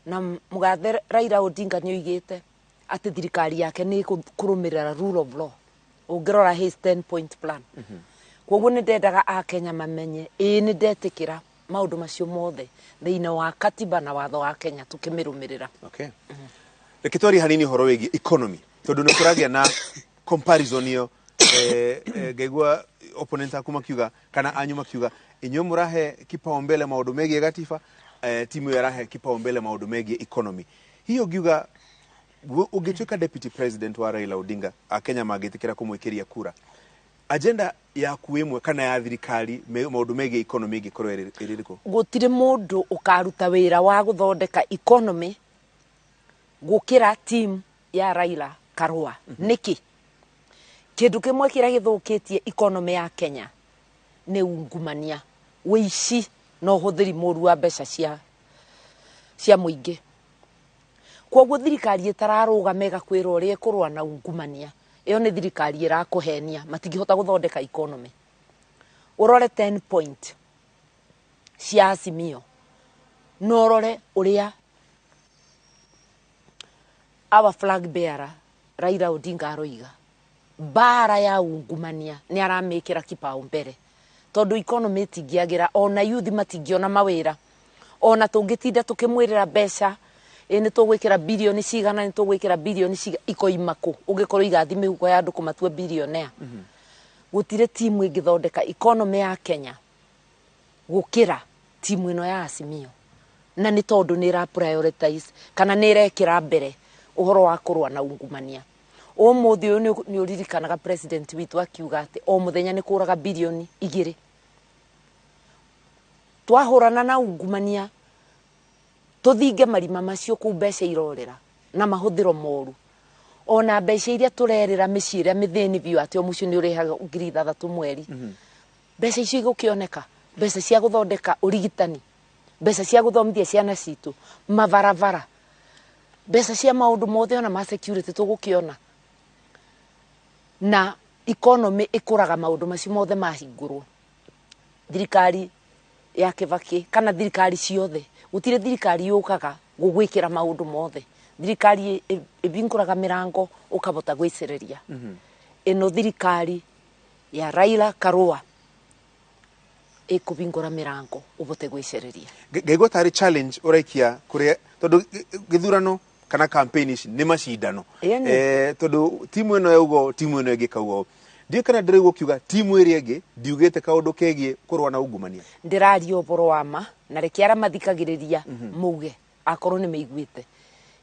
Speaker 2: na mũgathe Raila Odinga nĩ oigĩte atĩ thirikari yake nĩ kũrũmĩrĩra rule of law ũngĩrora his 10 point plan koguo nĩ ndendaga Akenya mamenye nĩ ndetĩkĩra maũndũ macio mothe thĩinĩ wa katiba na watho wa Kenya tũkĩmĩrũmĩrĩra
Speaker 1: reke twarie hanini ũhoro wĩgiĩ economy tondũ nĩ kũragĩa na comparison ĩyo ngaigua opponent aku makiuga kana anyu makiuga inyuĩ mũrahe kipaumbele maũndũ megiĩ gatiba timu yarahe kipaumbele maũndũ megiĩ economy hiyo ngiuga ũngĩtuĩka deputy president wa Raila Odinga Akenya mangĩtĩkĩra kũmwĩkĩria kura agenda yaku ĩmwe kana ya thirikari maũndũ megiĩ economy ĩngĩkorwo ĩrĩkũ
Speaker 2: gũtirĩ mũndũ ũkaruta wĩra wa gũthondeka economy gũkĩra team ya Raila Karua nĩkĩ kĩndũ kĩmwe kĩrĩa gĩthũkĩtie economy ya Kenya nĩ ungumania wĩici na ũhũthĩri mũru wa mbeca cia mũingĩ koguo thirikari ĩtararũgama ĩgakwĩra ũrĩa ĩkũrũa na ungumania ĩyo nĩ thirikari ĩrakũhenia matingĩhota gũthondeka economy ũrore 10 point cia Azimio no ũrore ũrĩa our flag bearer Raila Odinga aroiga bara ya ungumania nĩ aramĩkĩra kipaumbele tondũ economy ĩtingĩagĩra ona youth matingĩona mawĩra ona tũngĩtinda tũkĩmwĩrĩra mbeca nĩ tũgwĩkĩra bilioni cigana nĩ tũgwĩkĩra bilioni ikoima kũ ũngĩkorwo igathi mĩhuko ya andũ kũmatua bilionea gũtirĩ timu ĩngĩthondeka economy ya Kenya gũkĩra timu ĩno ya Azimio na nĩ tondũ nĩ ĩra prioritize kana nĩ ĩrekĩra mbere ũhoro wa kũrũa na ungumania ũmũthĩ ũyũ nĩ ũririkanaga president witũ akiuga atĩ o mũthenya nĩ kũraga bilioni 2 twahũrana na ungumania tũthinge marima macio kũu mbeca irorera na mahũthĩro moru ona mbeca iria tũrerĩra mĩciĩ ĩrĩa mĩthĩni biũ atĩ o mũciĩ nĩ ũrehaga 6,000 mweri mbeca icio igũkĩoneka mbeca cia gũthondeka ũrigitani mbeca cia gũthomithia ciana citũ mabarabara mbeca cia maũndũ mothe ona ma security tũgũkĩona na economy ĩkũraga maũndũ macio mothe mahingũrwo thirikari ya Kibaki kana thirikari ciothe gũtirĩ thirikari yũkaga gũgwĩkĩra maũndũ mothe thirikari ĩbingũraga mĩrango ũkabota gwĩcereria ĩno thirikari ya Raila Karua ĩkũbingũra mĩrango ũbote gwĩcereria
Speaker 1: ngaigua tarĩ challenge ũraikia kũrĩa tondũ gĩthurano kana campaign ici nĩ macindano tondũ timu ĩno yaugo timu ĩno ĩngĩ kaugo ndio kana ndire gukiuga timu iri enge ndiugite kaundu kegie kurwa na ungumania
Speaker 2: ndirario boro wama na rekiara mathikagiriria muge akorwo ni meiguite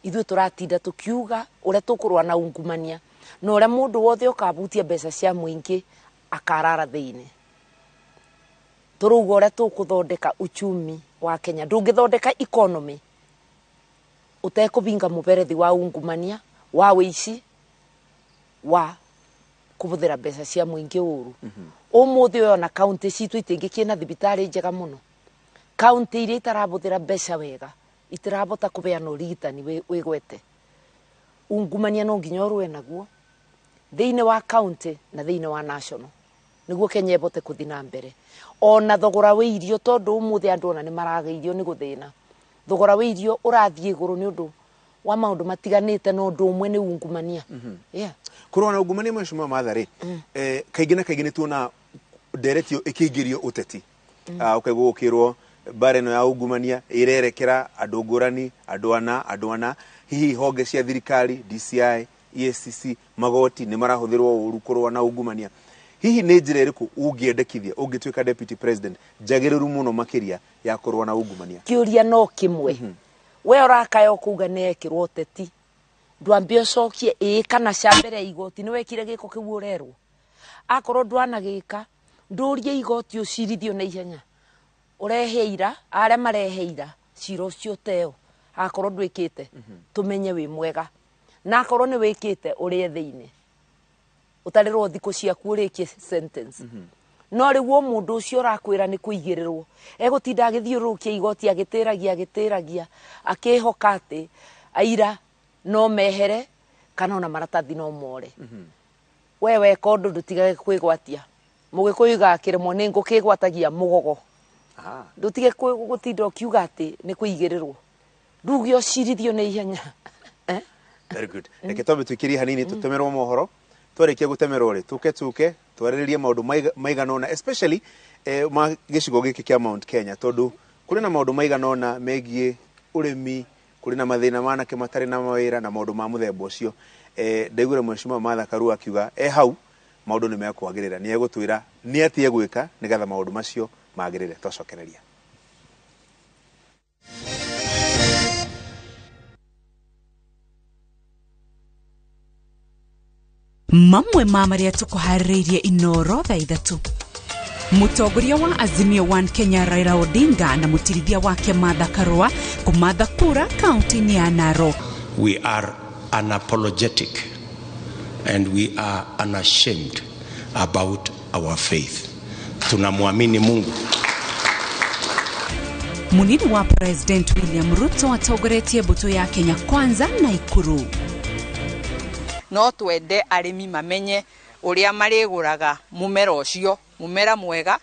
Speaker 2: ithu turatinda tukiuga uria tukurwa na ungumania na uria mundu wothe ukabutia mbeca cia muingi akarara thiini turuga uria tukuthondeka uchumi wa Kenya ndungithondeka economy utekubinga muberethi wa ungumania wa wici wa kubuthira mbeca cia muingi uru umuthi uyo na county citu itingi kina thibitari njega muno county iria itarabuthira mbeca wega itirabota kubeana urigitani wigwete ungumania no nginya urwe naguo thiine wa county na thiine wa national niguo Kenya ebote kuthina mbere ona thogora wa irio tondu umuthi andu ona ni marageirio ni guthina thogora wa irio urathie iguru ni undu wa maundu matiganite no ndu umwe ni ungumania
Speaker 1: kurwa na ungumania Mheshimiwa Martha kaingĩ na kaingĩ ni tuona nderetio ikiingirio uteti ukaigua gukirwo bare no ya ungumania irerekera andu ngurani andu ana hihi honge cia thirikari DCI EACC magoti ni marahuthirwo uru kurwa na ungumania hihi ni njira iriku ungiendekithia ungituika deputy president jagiriru muno makiria ya kurwa na ungumania
Speaker 2: kiuria no kimwe we urakayo kuga nekirwo uteti ndwambia cokie kana cambere igoti ni wekire giko kiu urerwo akorwo ndwana gika ndurie igoti ucirithio na ihenya ureheira aria mareheira ciro cio teo akorwo ndwikite tumenye wi mwega na akorwo ni wikite urie thiine utarirwo thiku ciaku urikie sentence no riwo mundu ucio rakwira ni kuigirirwo egutinda agithiurukia igoti agitiragia akihokate aira no mehere kana ona maratathi no more wewe kondu ndutige kwigwatia mugikuiga kiremo ni ngukigwatagia mugogo ndutige gutinda kiuga ati ni kuigirirwo ndugio cirithio na ihenya
Speaker 1: very good reke tombe tukiria hanini tutemerwo mohoro twarekia gutemerwo ri tuke twariririe maundu maiganona especially gicigo giki kia Mount Kenya tondu kuri na maundu maiganona megie urimi kuri na mathina manake matari na mawira na maundu ma muthemba ucio ndaigure Mheshimiwa Martha Karua akiuga hau maundu ni mekwagirira ni egutwira ni atie gwika nigetha maundu macio magirire twacokereria
Speaker 11: mamwe mamaria tukuhaririirie inoro thaa ithatu mutongoria wa Azimio One Kenya Raila Odinga na mutirithia wake Martha Karua kumatha kura kaunti ya Narok.
Speaker 12: We are unapologetic and we are unashamed about our faith. Tunamwamini Mungu.
Speaker 11: Munini wa President William Ruto atogoretie buto ya Kenya Kwanza na Ikuru.
Speaker 13: No twende arimi mamenye uria mariguraga mumera ucio mumera mwega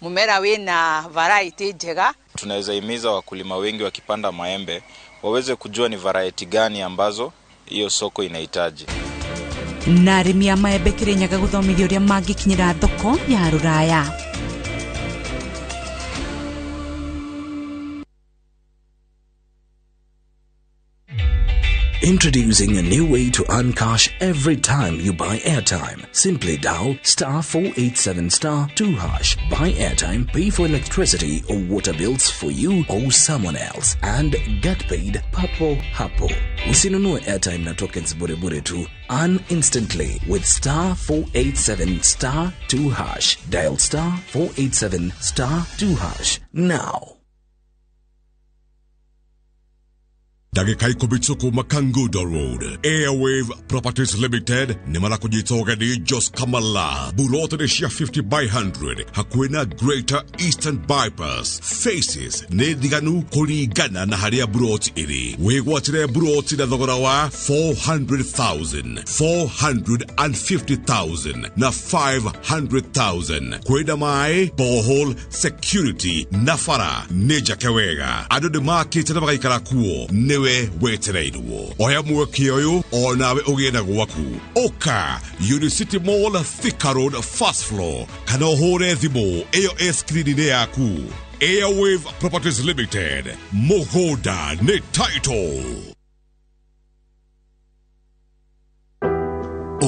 Speaker 13: mumera wina variety njega.
Speaker 14: Tunaweza himiza wakulima wengi wakipanda maembe waweze kujua ni variety gani ambazo hiyo soko inahitaji.
Speaker 11: Na arimi a maembe Kirinyaga guthomithia uria mangikinyira thoko ya Ruraya.
Speaker 15: Introducing a new way to earn cash every time you buy airtime. Simply dial *487*2#. Buy airtime, pay for electricity or water bills for you or someone else, and get paid papo hapo. Usinunue airtime na tokens bure tu. Earn instantly with *487*2#. Dial *487*2# now.
Speaker 16: Dagika ikubitsuku Makangudo Road. Airwave Properties Limited ni mara kujitoga ni Jos Kamala. Bulote ni shia 50 by 100. Hakuena Greater Eastern Bypass. Faces ni diganu kuligana na haria buroti iri. Wegwatire buroti na thogora wa 400,000, 450,000 na 500,000. Kwenda mai, borehole, security, nafara, neja kewega. Ado de market na bakaikara kuo. Newe wetereiruo oya mweke oyo onawe ugenda gwaku oka Unicity Mall Thika Road first floor kana hore thimo eyo screen yaku. Airwave Properties Limited, Mogoda ne title.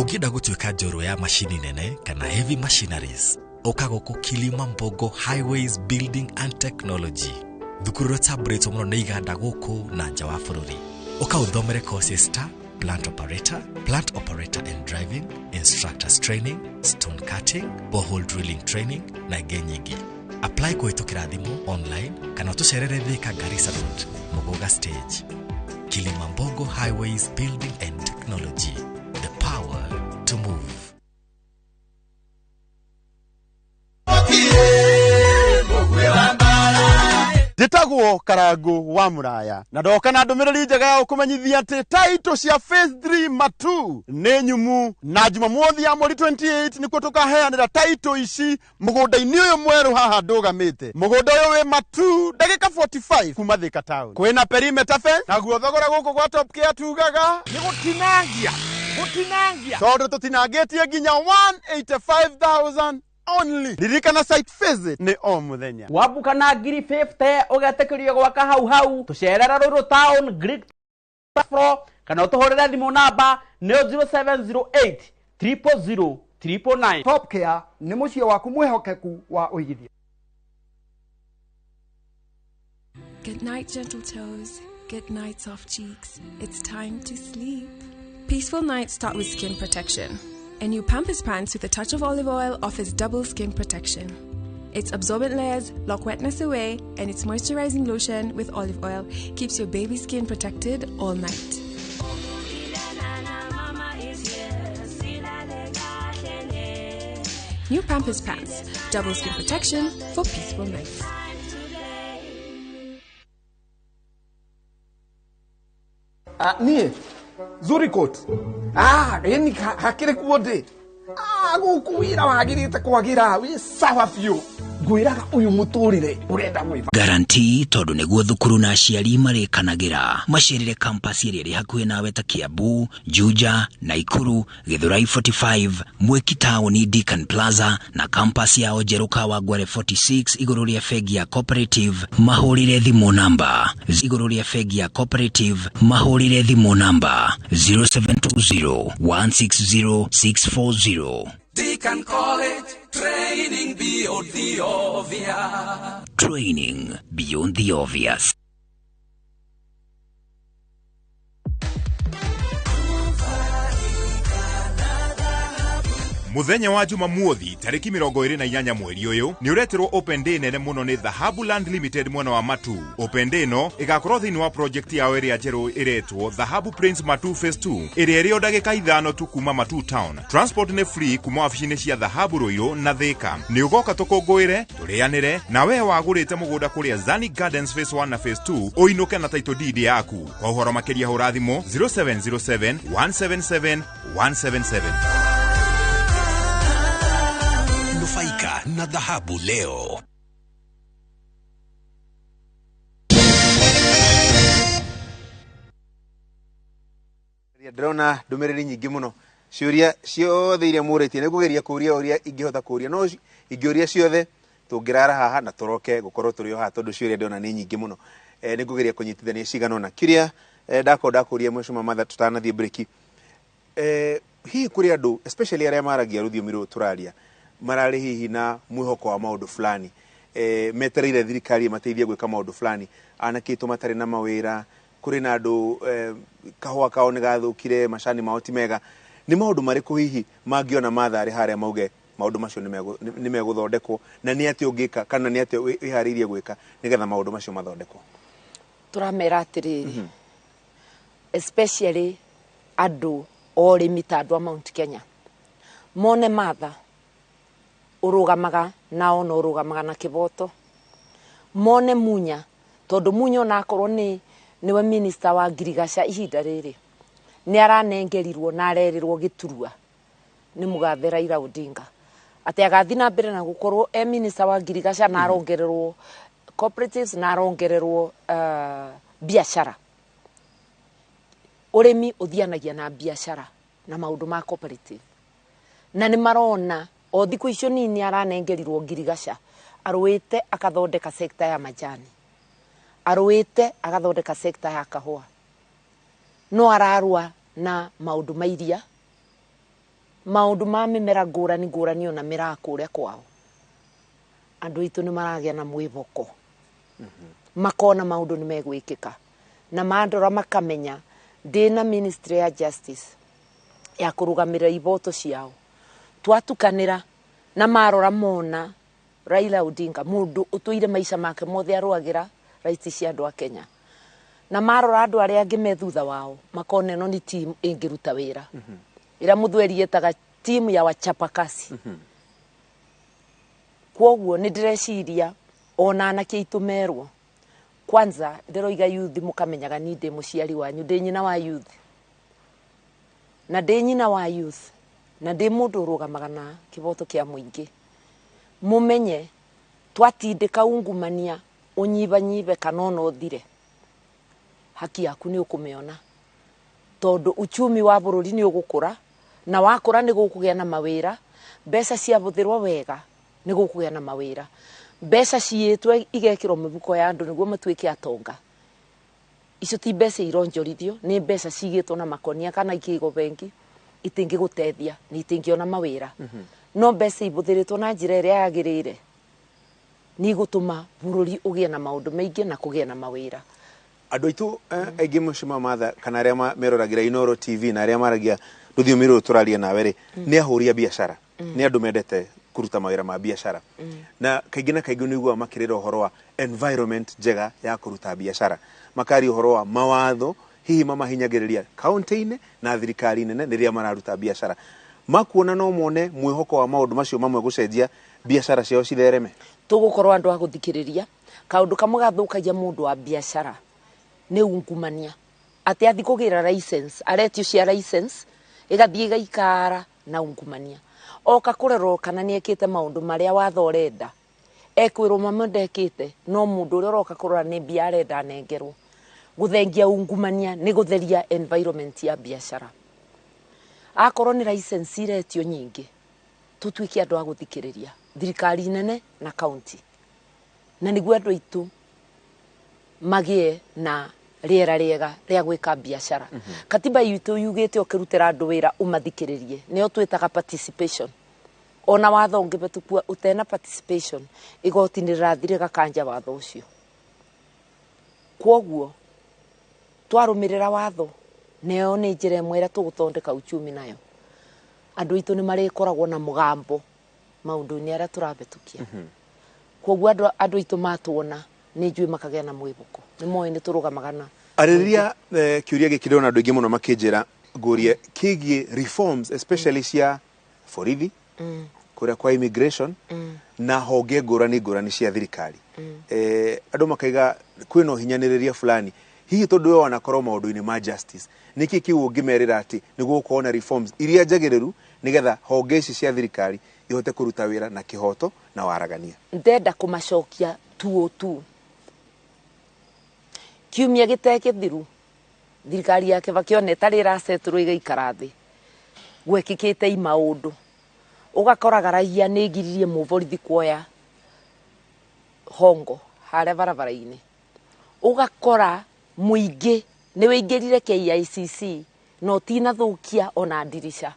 Speaker 17: Ũngĩenda gũtuĩka njorua ya mashini nene kana heavy machineries, ũka gũkũ Kilimambogo Highways Building and Technology. Thukuru rũtamburitwo mũno nĩ iganda gũkũ na nja wa bũrũri. Ũka ũthomere courses ta plant operator and driving, instructors training, stone cutting, borehole drilling training na ingĩ nyingĩ. Apply kũhĩtũkĩra thimũ online kana ũtũcerere Thika Garissa Road, Muguga Stage. Kilimambogo Highways Building and Technology. The power to move.
Speaker 18: Nditagwo Karangu wa Muraya na ndoka na ndumiriri njega ya kumenyithia ati title cia phase 3 matu ni nyumu na Jumamothi ya mweri 28 nikuo tukaheanira title ici mugunda-ini uyu mweru haha ndugamite. Mugunda uyu wi matu ndagika 45 kuma Thika town. Kwina perimeter fence naguo thogora guku gwa top care tugaga ni gutinangia tondu tutinangĩtie nginya 185,000 only. Ririkana site visit ni o muthenya
Speaker 19: wabuka na ngiri 50 ugetekerio gwaka hau tucerera Ruiru town Greek Afro kana utuhurira thimu namba ni 0708 000 999.
Speaker 20: Top Care ni muciĩ waku mwihokeku wa uigithia.
Speaker 21: Good night, gentle toes. Good night, soft cheeks. It's time to sleep. Peaceful nights start with skin protection. A new Pampers Pants with a touch of olive oil offers double skin protection. Its absorbent layers lock wetness away, and its moisturizing lotion with olive oil keeps your baby skin protected all night. New Pampers Pants, double skin protection for peaceful nights.
Speaker 22: Nie Zuri coat. Eni hakire kuode. Guku wira wagirite kwagira wi sawa fiu. Gwiraga uyu muturire urenda mwiva.
Speaker 23: Guarantee tondu niguo thukuru na aciari marikanagira. Macerere campus ĩrĩa ĩrĩ hakuhĩ nawe ta Kiambu, Juja, Naikuru, Githurai 45, Mweki Town, Deacon Plaza na campus ya Ojeru Kawangware 46 igũrũ rĩa bengi ya Cooperative. Mahũrire thimũ namba igũrũ rĩa bengi ya Cooperative. Mahũrire thimũ namba 0720 160 640.
Speaker 24: Deacon College, training beyond the obvious.
Speaker 23: Training beyond the obvious.
Speaker 8: Muthenya wa Jumamothi tariki 28 mweri uyu ni uretirwo open day nene muno ni Dhahabu Land Limited mwena wa Matu. Open day no igakorwo thini wa project ya area njeru iretwo Dhahabu Prince Matu Phase 2 ĩrĩa ĩrĩ ndagĩka ithano tu kuma Matu Town. Transport ni free kuma wabici-inĩ cia Dhahabu Ruiru na Thika. Ni ugoka tukungũire turianire na we wagũrĩte mũgũnda kũrĩa Zani Gardens Phase 1 na Phase 2 uinuke na title deed yaku. Kwa ũhoro makĩria hũra thimũ 0707 177 177.
Speaker 5: Nufaika na dhahabu leo.
Speaker 1: Ndĩrona ndũmĩrĩri nyingĩ mũno ciũria ciothe iria mũrĩtie nĩ kũgeria kũria ũrĩa ingĩhota kũria no ingĩũria ciothe tũngĩrara haha na tũroke gũkorwo tũrĩ haha tondũ ciũria ndĩrona nĩ nyingĩ mũno nĩ kũgeria kũnyitithania cigana ũna kĩrĩa ndakũria Mheshimiwa Martha tũtanathiĩ break hihi kũrĩ andũ especially arĩa maragia rũthiomi rũrũ tũraria mararĩ hihi na mwĩhoko wa maũndũ fulani metereire thirikari mateithie gwĩka maũndũ fulani anakĩtwo matarĩ na mawĩra kũrĩ na andũ kahũa kao nĩ gathũkire macani mao ti mega nĩ maũndũ marĩkũ hihi mangĩona Martha arĩ harĩa mauge maũndũ macio nĩ megũthondekwo na nĩ atĩ ũngĩka kana nĩ atĩ wĩharĩirie gwĩka nĩgetha maũndũ macio mathondekwo
Speaker 2: turamera atĩrĩrĩ especially andũ orĩmi ta andũ a Mount Kenya mone Martha urugamaga nao no urugamaga na kiboto mone Munya tondu Munya ona akorwo niwe minister wa ngirigaca ihinda riri ni aranengerirwo na arerirwo giturua ni mugathe Raila Odinga ati agathi na mbere na gukorwo minister wa ngirigaca na arongererwo cooperatives na arongererwo biashara urimi uthianagia na biashara na maundu ma cooperative na ni marona o thiku icio nini aranengerirwo ngirigaca arwite akathondeka sekta ya majani arwite agathondeka sekta ya kahua no ararua na maundu mairia maundu ma mimera ngurani ngurani ona mirakuria kwao andu itu ni maragia na mwivoko makona maundu ni megwikika na mandora makamenya ndina ministry ya justice ya kurugamira iboto ciao twatukanira na marora mona Raila Odinga mundu utuire maisha make mothe aruagira rights cia andu a Kenya na marora andu aria angi me thutha wao makone no ni team ingiruta wira ira muthweri yetaga team ya wachapakasi kwoguo ni direciria ona anake itumerwo kwanza ndiroiga youth mukamenyaga ni ndi muciari wanyu ndi nyina wa youth na ndi nyina wa youth na ndi mundu urugamaga na kiboto kia muingi mumenye twatindika ungumania unyibanyibe kanona uthire haki yaku ni ukumiona tondu uchumi wa bururi ni ugukura na wakura ni gukugia na mawira mbeca cia buthirwo wega ni gukugia na mawira mbeca ciitwe igekirwo mibuko ya andu niguo matuike atonga icio ti mbeca ironjorithio ni mbeca cigitwo na makonia kana ikigo bengi itingi gutethia ni itingiona mawira no mbeca ibuthiritwo na njira iria yagirire ni gutuma bururi ugie na maundu maingi na kugia na mawira
Speaker 1: andu aitu aingi mucima matha kana aria meroragira Inoro TV na aria maragia ruthiumiro turaria nawe ri ni ahuria biashara ni andu mendete kuruta mawira ma biashara na kaingi na kaingi niguo makirira uhoro wa environment njega ya kuruta biashara makari uhoro wa mawatho hihi mamahinyagiriria county-ini na thirikari nene riria mararuta biashara makuona no mone mwihoko wa maundu macio mamwe gucenjia biashara ciao cithereme
Speaker 2: tugukorwo andu a guthikiriria kaundu kamwe gathukagia mundu wa biashara ni ungumania ati athi kugira license aretio cia license igathie gaikara na ungumania oka kurerwo kana ni ekite maundu maria watho renda ekwirwo mamendekite no mundu uria roka kurora ni bia renda nengerwo guthengia ungumania ni gutheria environment ya biashara akorwo ni license iretio nyingi tutuike andu a guthikiriria thirikari nene na county na niguo andu aitu magie na riera riega ria gwika biashara katiba yitu yugite ukirutira andu wira umathikiririe nio twitaga participation ona watho ungibetukua utena participation igoti ni rirathire gakanja watho ucio kwoguo twarumirira watho neo ni njira imwe ira tugutondeka uchumi nayo andu itu ni marikoragwo na mugambo maundu-ini aria turabetukia kwoguo andu itu matuona ni njui makagea na mwibuko ni moe ni turugamaga na
Speaker 1: ariria kiuria gikirona andu aingi muno makinjira ngurie kigie reforms especially cia borithi kuria kwa immigration na honge ngurani cia thirikari andu makaiga kwina uhinyaniriria fulani hihi tondu we wanakorwo maundu-ini ma justice niki kiu ngimerira ati niguo kuona reforms iria njagiriru nigetha honge ici cia thirikari ihote kuruta wira na kihoto na waragania
Speaker 2: ndenda kumacokia 202 kiumia gitekithiru thirikari yake vakione tari rasetro igaikara thi gwekikite imaundu ugakoraga raia ni ngiririe muvorithi kuoya hongo haria barabara-ini ugakora muingi ni wingirire KICC no tina thukia ona dirisha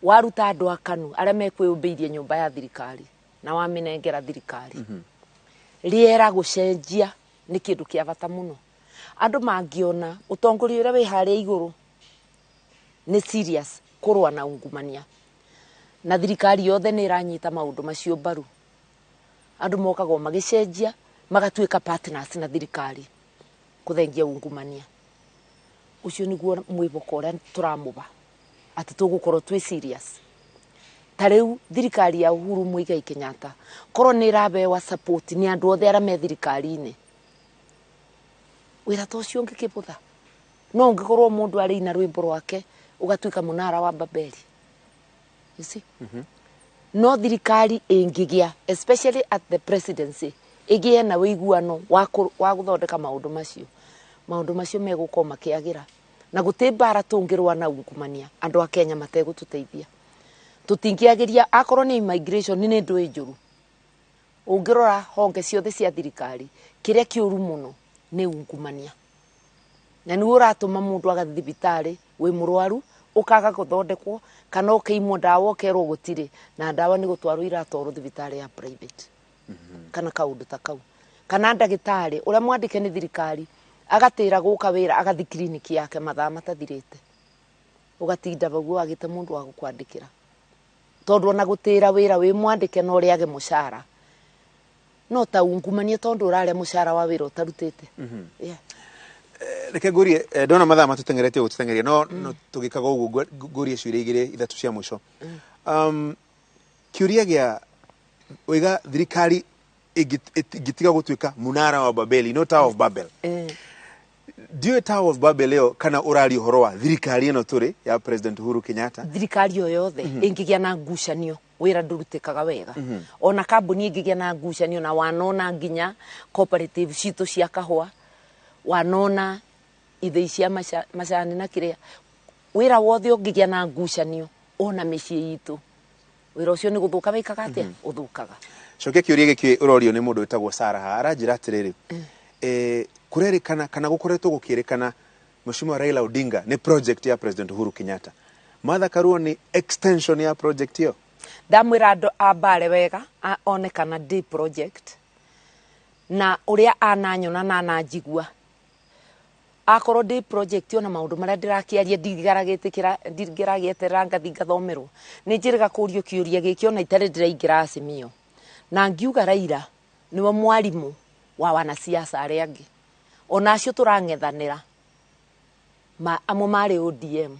Speaker 2: waruta andu akanu aria mekwiyumbiirie nyumba ya thirikari na waminengera thirikari riera gucenjia ni kindu kia bata muno andu mangiona utongoria uria wi haria iguru ni serious kurwa na ungumania na thirikari yothe ni iranyita maundu macio mbaru andu mokago magicenjia magatuika partners na thirikari kuthengia ungumania ucio niguo mwiboko uria turamuba ati tugukorwo twi serious tariu thirikari ya Uhuru Muigai Kenyatta korwo ni irabewa support ni andu othe aria me thirikari-ini wira tocio ngikibutha no ungikorwo mundu ari na rwimbo rwake ugatuika munara wa Babeli you see no thirikari ingigia especially at the presidency igie na wiguano wa guthondeka maundu macio megukorwo makiagira na guti bara tungirwa na ungumania andu a Kenya mategututeithia tutingiagiria akorwo ni immigration ni ndu njuru ungirora honge ciothe cia thirikari kiria kiuru muno ni ungumania na ni uratuma mundu agathibitari wi murwaru ukaga guthondekwo kana ukiimwo ndawa ukerwo gutire na ndawa ni gutwarwo iratwarwo thibitari ya private kana kaundu ta kau kana ndagitari uria mwandike ni thirikari agatira guka wira agathi clinic yake mathaa matathirite ugatinda baguo agite mundu wa gukwandikira tondu ona gutira wira wi mwandike no riage mushara no ta ungumanie tondu urare mushara wa wira utarutite
Speaker 1: reke ngurie ndona mathaa matutengeretie gututengeria no tugikaga uguo ngurie ciuria igire ithatu cia mwisho kiuria gia oiga thirikari igitiga gutuika munara wa Babel no Tower of Babel dio Tower of Babel leo kana urari uhoro wa thirikari ino turi ya President Uhuru Kenyatta
Speaker 2: thirikari oyothe ingigia na ngucanio wira ndurutikaga wega ona kambuni ingigia na ngucanio na wanona nginya cooperative citu cia kahua wanona ithei cia macani na kiria wira wothe ungigia na ngucanio ona micii itu wira ucio ni guthuka wikaga atia uthukaga
Speaker 1: coke kiuria giki urorio ni mundu witagwo Sarah aranjira atiriri kurerikana kana gukoretwo gukirikana Mheshimiwa Raila Odinga ni project ya President Uhuru Kenyatta Martha Karua ni extension ya project hiyo
Speaker 2: ndamwira andu ambare wega onekana D project na uria ananyona na anajigua akorwo D project ona maundu maria ndirakiaria ndigerageterera ngathi ngathomerwo ni njiriga kurio kiuria giki ona itare ndiraingira Azimio na ngiuga Raila niwe mwarimu wa wanasiasa aria angi ona acio turangethanira amo mari ODM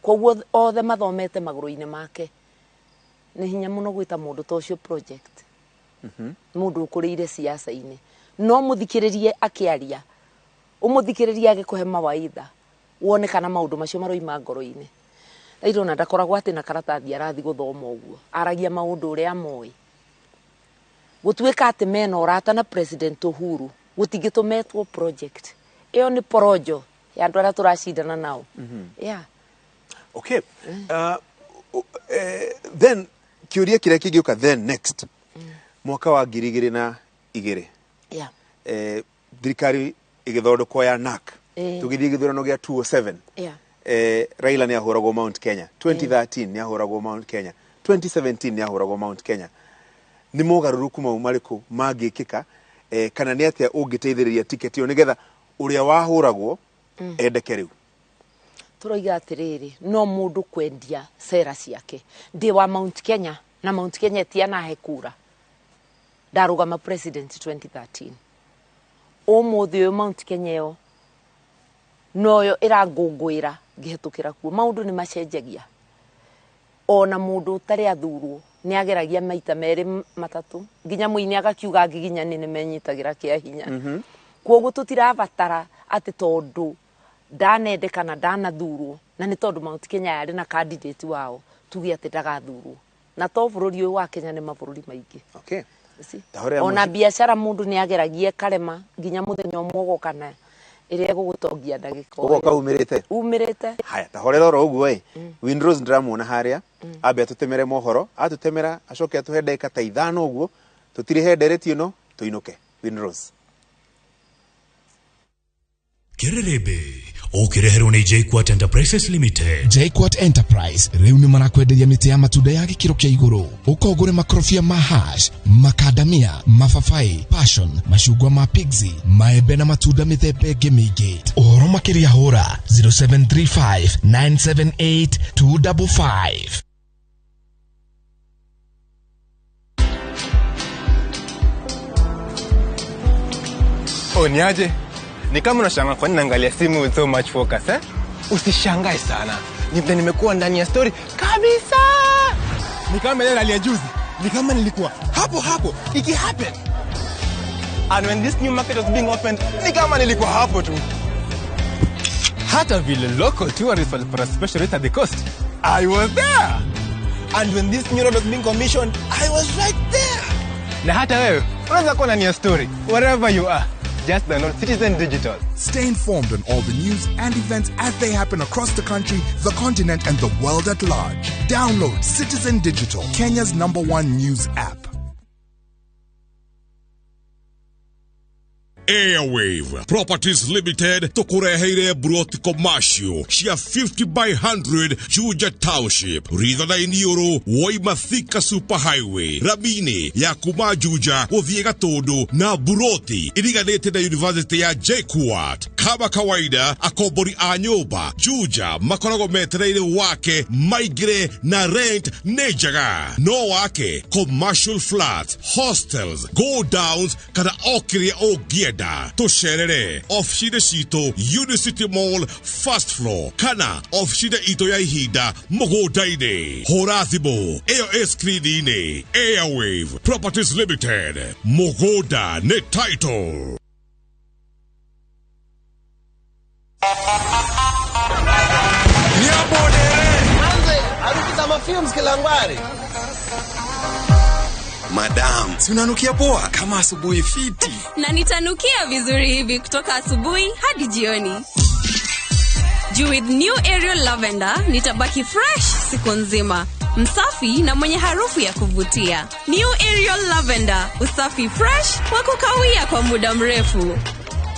Speaker 2: koguo othe mathomete maguru-ini make ni hinya muno gwita mundu ta ucio project mundu ukuriire siasa-ini no muthikiririe akiaria umuthikiririe agikuhe mawaidha wone kana maundu macio maroima ngoro-ini irona ndakoragwo ati na karatathi arathi guthoma uguo aragia maundu uria moi gutuika ati mena urata na President Uhuru gutingitumetwo project iyo ni porojo ya andu aria turacindana nao
Speaker 1: okay then kiuria kiria kingiuka then next mwaka wa 2022 thirikari igithondekwo ya NAC tugithii githurano gia 207 Raila ni ahuragwo Mount Kenya 2013 ni ahuragwo Mount Kenya 2017 ni ahuragwo Mount Kenya ni mogaruruku mau mariku mangikika kana ni atia ungiteithiriria ticket yo nigetha uria wahuragwo endeke riu
Speaker 2: turoiga atiriri no mundu kwendia sera ciake ndi wa Mount Kenya na Mount Kenya tiana hekura ndarugama president 2013 umuthi uyu Mount Kenya yo noyo irangungwira ngihetukira kuo maundu ni macenjagia ona mundu utari athurwo ni ageragia maita meri matatu nginya muini agakiuga ngiginya ni menyitagira kia hinya koguo tutirabatara ati tondu ndanendekana ndanathurwo na ni tondu Mount Kenya yari na candidate wao tugi ati ndagathurwo na to bururi uyu wa Kenya ni mabururi maingi ona biashara mundu ni ageragia karema nginya muthenya umwe kana iria gugutongia ndagika
Speaker 1: ugoka umirite haya tahorera ro uguo Windrose ndiramuona haria abe atutemere mohoro atutemera acoke atuhe ndeka ta 5 uguo tutiri henderetio no tuinuke Windrose
Speaker 5: Kererebe ukireherwo ni JQuat Enterprises Limited. JQuat Enterprise riu ni marakwenderia miti ya matunda ya gikiro kia iguru. Ukogure makorofia ma hash, makadamia, mafafai, passion, mashugwa ma pixie, maembe na matunda mithembe ingi mingi. Uhoro makiria hura 0735 978 255.
Speaker 3: Niaje? Ni kama unashangaa kwa nini naangalia simu with so much focus Usishangae sana. Nimekuwa ndani ya story kabisa. Ni kama ile hali ya juzi. Ni kama nilikuwa hapo iki happen. And when this new market was being opened, ni kama nilikuwa hapo tu. Hata vile local tourists for a special rate at the coast, I was there. And when this new road was being commissioned, I was right there. Na hata wewe unaweza kuwa ndani ya story wherever you are. Just download Citizen Digital.
Speaker 4: Stay informed on all the news and events as they happen across the country, the continent, and the world at large. Download Citizen Digital, Kenya's #1 news app.
Speaker 16: Airwave Properties Limited tukureheire broti commercial cia 50 by 100 Juja Township ritho na inioro Waimathika Super Highway Ramini ya kuma Juja guthie Gatundu na broti iriganite na University ya JKUAT. Kama kawaida akombori a nyumba Juja makorago metereire wake maigire na rent nejaga no wake commercial flats, hostels, go downs kana okiria ogienda tusherere ofshide shito Unicity Mall first floor kana ofshide ito ya ihinda mugodaine horathimo eyo screenine. Airwave Properties Limited mugoda ne title.
Speaker 3: Madam, si unanukia poa kama asubuhi fiti.
Speaker 6: Na nitanukia vizuri hivi kutoka asubuhi hadi jioni. With new Ariel Lavender, nitabaki fresh siku nzima. Msafi na mwenye harufu ya kuvutia. New Ariel Lavender, usafi fresh wa kukawia kwa muda mrefu.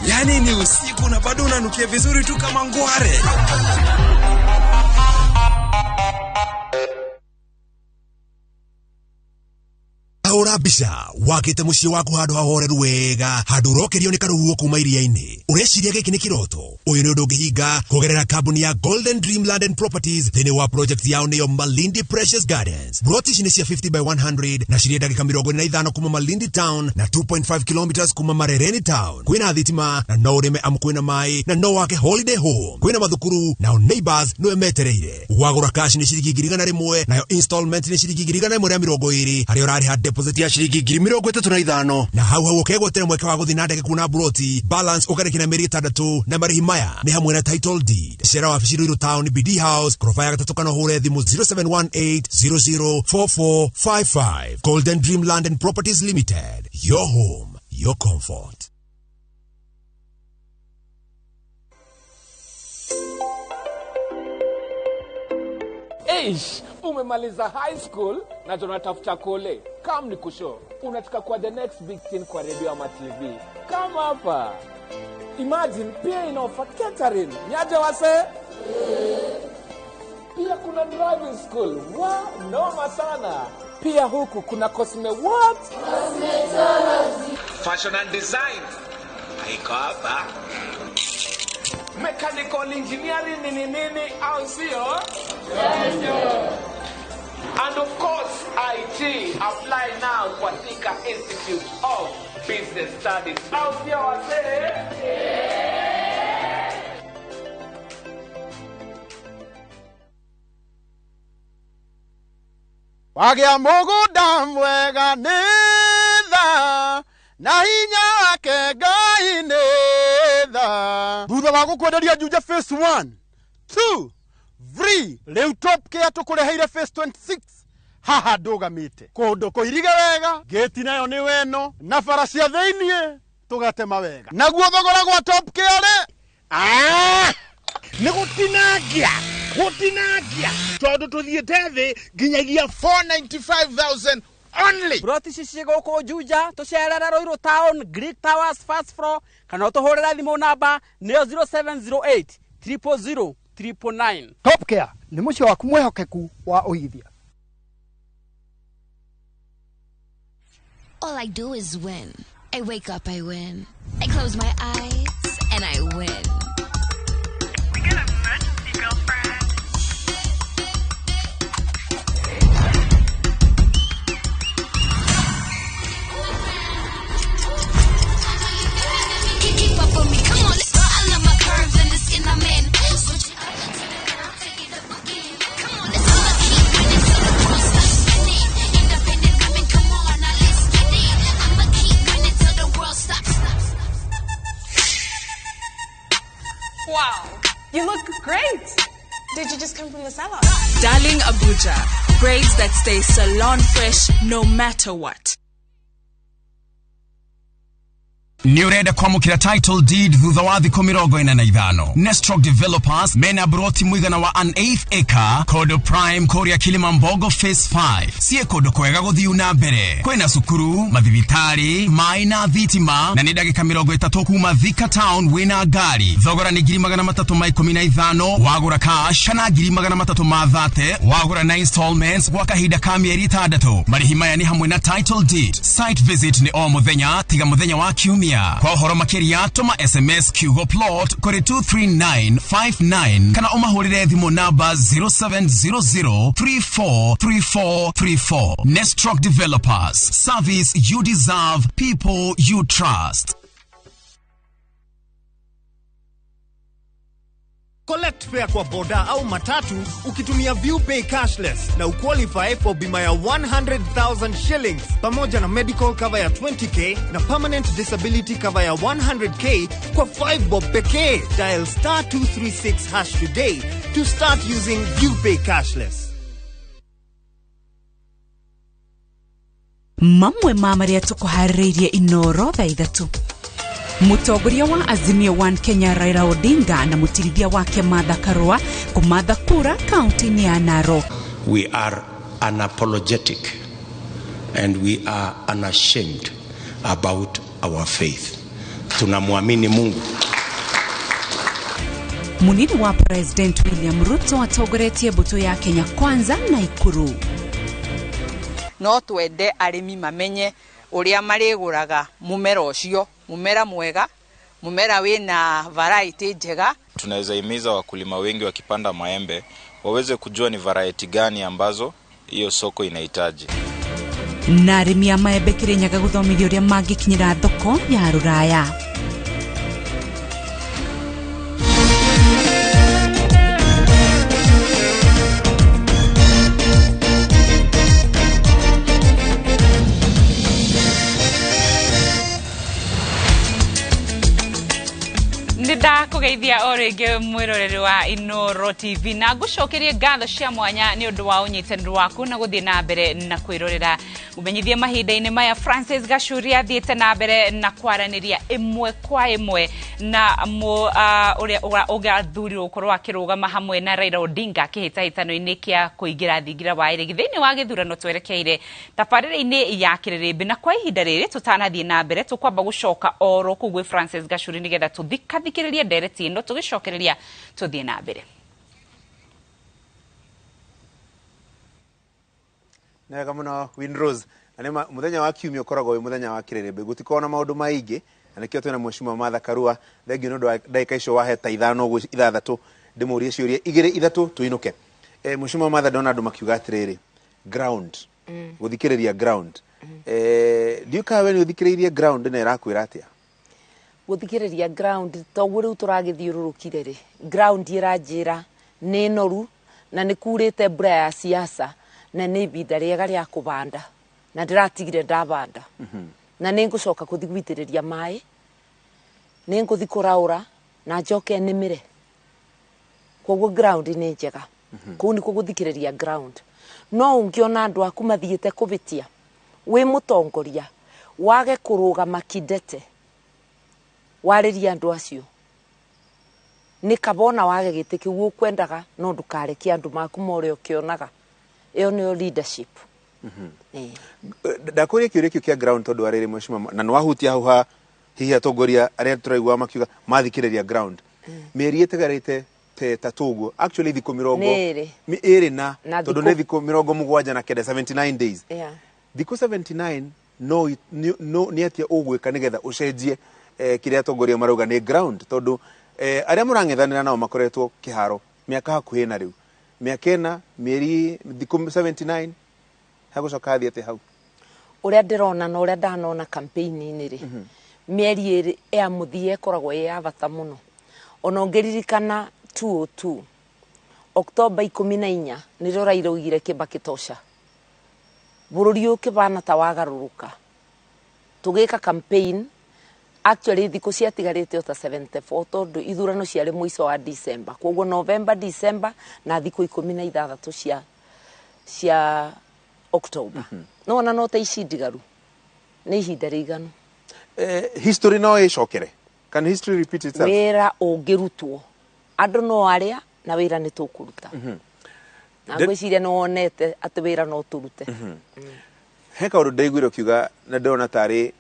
Speaker 3: Yani ni usiku na bado unanukia vizuri tu kama ngware.
Speaker 5: Ahora bisha wakite muci waku handu hahoreru wega handu rokerio ni karuhuo kuma iria-ini ureciria giki ni kiroto uyu ni undu ungihinga kugerera kambuni ya Golden Dreamland and Properties thini wa project yao niyo Malindi Precious Gardens. Broti ni cia 50 by 100 na ciria dakika 45 kuma Malindi Town na 2.5 kilometers kuma Marereni Town. Kwina thitima na no urime kwina mai na no wake holiday home. Kwina mathukuru na neighbors no emetereire. Wagura cash ni ciringi 1,000 nayo installment ni ciringi 1,220 hari urari ha deposit ya shiringi 35 na hau ukegwetera mweke wa guthi na ndege kuna broti balance ukarekina meri 6 na marihi maya ni hamwe na title deed. Shera wa Fishiro Town BD House krofa ya 3 kana hore thimu 0718004455. Golden Dreamland and Properties Limited, your home, your comfort.
Speaker 22: Eish, umemaliza high school na tunatafuta kole. Come ni kusho. Unataka kuwa the next big thing kwa radio ama TV. Come hapa. Imagine pia inaofa catering. Nyaje wase? Pia kuna driving school. Wow, noma sana. Pia huku kuna cosme what? Cosmetology. Fashion and design. Haiko hapa. Mechanical engineering nini au sio? And of course, IT. Apply now for Thika Institute of Business Studies. Au sio wase?
Speaker 18: Wagia muguda mwega nitha na hinya wake Ngai nitha. Thutha wa gukwenderia Juja phase 1, 2, 3 riu top care tukureheire phase 26 haha ndugamite kundu kuirige wega gate nayo ni weno na bara cia theinie tugatema wega naguo thogora gwa top care
Speaker 7: ni gutinangia tondu tuthiete thi nginyagia 495,000 only.
Speaker 19: Broti cici guku Juja tucerera Ruiru Town Greek Towers first floor kana tuhurira thimu namba niyo 0708 000 999.
Speaker 20: Top Care ni mucio waku mwehokeku wa uigithia.
Speaker 9: All I do is win. I wake up, I win. I close my eyes and I win.
Speaker 10: We got an emergency, girlfriend.
Speaker 9: Keep up with me, come on, let's go. I love my curves and the skin I'm in. Switch it up.
Speaker 10: Wow, you look great. Did you just come from the salon?
Speaker 11: Darling Abuja, braids that stay salon fresh no matter what.
Speaker 12: Ni urenda kwamukira title deed thutha wa thikũ 45. Nestrock Developers mena broti mwigana wa an eighth acre Kodo Prime Korea Kilimambogo Phase 5 sie kodo kwega guthiu na mbere kwina cukuru mathibitari mai na thitima na ni ndagika 30 kuma Thika Town wina ngari thogora ni 315 wagura cash kana 330 wagura na installments gwa kahinda ka mieri 6 marihi maya ni hamwe na title deed site visit ni o muthenya tiga muthenya wa kiumia kwa horo makĩria tuma SMS Kiugo plot kuri 23959 kana umahurire thimu namba 0700343434. Nestrock Developers, service you deserve, people you trust.
Speaker 13: Collect fare kwa boda au matatu ukitumia ViewPay cashless na uqualify for bima ya 100,000 shillings pamoja na medical cover ya 20k na permanent disability cover ya 100k kwa 5 bob pekee. Dial *236# today to start using ViewPay cashless.
Speaker 11: Mamwe mamaria tukuharĩrĩirie inoro thaa 3. Mutongoria wa Azimio One Kenya Raila Odinga na mutirithia wake Martha Karua kumatha kura kaunti ya Narok.
Speaker 14: We are unapologetic and we are unashamed about our faith. Tunamwamini Mungu.
Speaker 11: Munini wa President William Ruto atogoretie buto ya Kenya Kwanza na Ikuru.
Speaker 15: No twende arimi mamenye uria mariguraga mumera ucio, mumera mwega, mumera wina variety njega.
Speaker 25: Tunaweza himiza wakulima wengi wakipanda maembe waweze kujua ni variety gani ambazo hiyo soko inahitaji.
Speaker 11: Na arimi ya maembe Kirinyaga guthomithia uria mangikinyira thoko ya Ruraya.
Speaker 26: Nida kugeithia orege mwiroreri wa Inoro TV na gucokerie ngatho cia mwanya ni undu wa unyitanĩri waku na guthie na mbere na kwirorera umenyithie mahinda-inĩ maya. Francis Gachuri athiĩte na mbere na kwaraniria imwe kwa imwe na uria ugathurirwo gukorwo akirugama hamwe na Raila Odinga kĩhĩtahĩtano-inĩ kĩa kũingĩra thingira wa iregi thĩinĩ wa gĩthurano twerekeire tabarĩra-inĩ ya kĩrĩrĩmbĩ. Na kwa ihinda rĩrĩ tũtanathiĩ na mbere tũkwamba gucoka oro kugwe Francis Gachuri nigetha tuthikĩrĩrie ndereti ĩno tũgĩcokereria tũthiĩ na mbere.
Speaker 1: Nega muno Windrose anema muthenya wa kiumia ukoragwo wi muthenya wa kirĩrĩmbĩ gutikona maundu maingĩ na nikio twina mheshimiwa Martha Karua thengio nondu ndagika icio waheta 5 ũguo 6 ndimurie ciuria 2-3 tuinuke. Mheshimiwa Martha ndona andu makiuga atiriri ground guthikĩrĩria ground ndiuka we ni uthikĩrĩirie ground na irakwira atia
Speaker 2: guthikĩrĩria ground toguo riu turagithiururukire ri ground iranjira ni noru na ni kurite mbura ya siasa na ni ibinda riega ria kubanda na ndiratigire ndabanda na ni ngucoka kuthigwitĩrĩria mai ni nguthi kuraura na njoke nimire koguo ground ni njega kuu ni kuguthikĩrĩria ground no ungiona andu aku mathiĩte kubitia wi mutongoria wage kurugama kidete wariria andu acio ni kabona wage gĩtĩ kĩu ukwendaga no ndukarekia andu maku more ukionaga iyo ni leadership.
Speaker 1: Ndakuria kiuria kiu kia ground tondu ariri mheshimiwa na nwahutia hau hihi atongoria aria turaigua makiuga mathikĩrĩria ground mĩeri ĩtigarĩte ta tuguo actually thikũ 20 na tondu ni thikũ 70 na 79 days thikũ 79 no ni atia ũgwĩka nigetha ucenjie kiria atongoria marauga ni ground tondu aria mũrang'ethanĩra nao makoretwo kiharo miaka hakuhĩ na riu miaka ĩna mĩeri thikũ 79 hagucoka thiete hau
Speaker 2: uria ndirona na uria ndanona campaign-inĩ ri mieri ĩrĩ ya muthie koragwo ya bata muno ona ngiririkana 202 Oktoba 14 nĩrĩo Raila oigire Kibaki tosha bururi ukibana ta wagaruruka tugika campaign actually thikũ ciatigarĩte ota 74 tondu ithurano ciarĩ mwico wa December koguo November December na thikũ 16 cia October no ta ici ndigaru ni ihinda rĩiganu
Speaker 1: history no icokere. Can history repeat itself?
Speaker 2: Wera ũngĩrutwo andũ no arĩa na wĩra nĩ tũkũruta. Na ngwĩciria no wonete atĩ wĩra no tũrute.
Speaker 1: He kaũndũ ndaiguire ũkiuga na ndĩrona tarĩ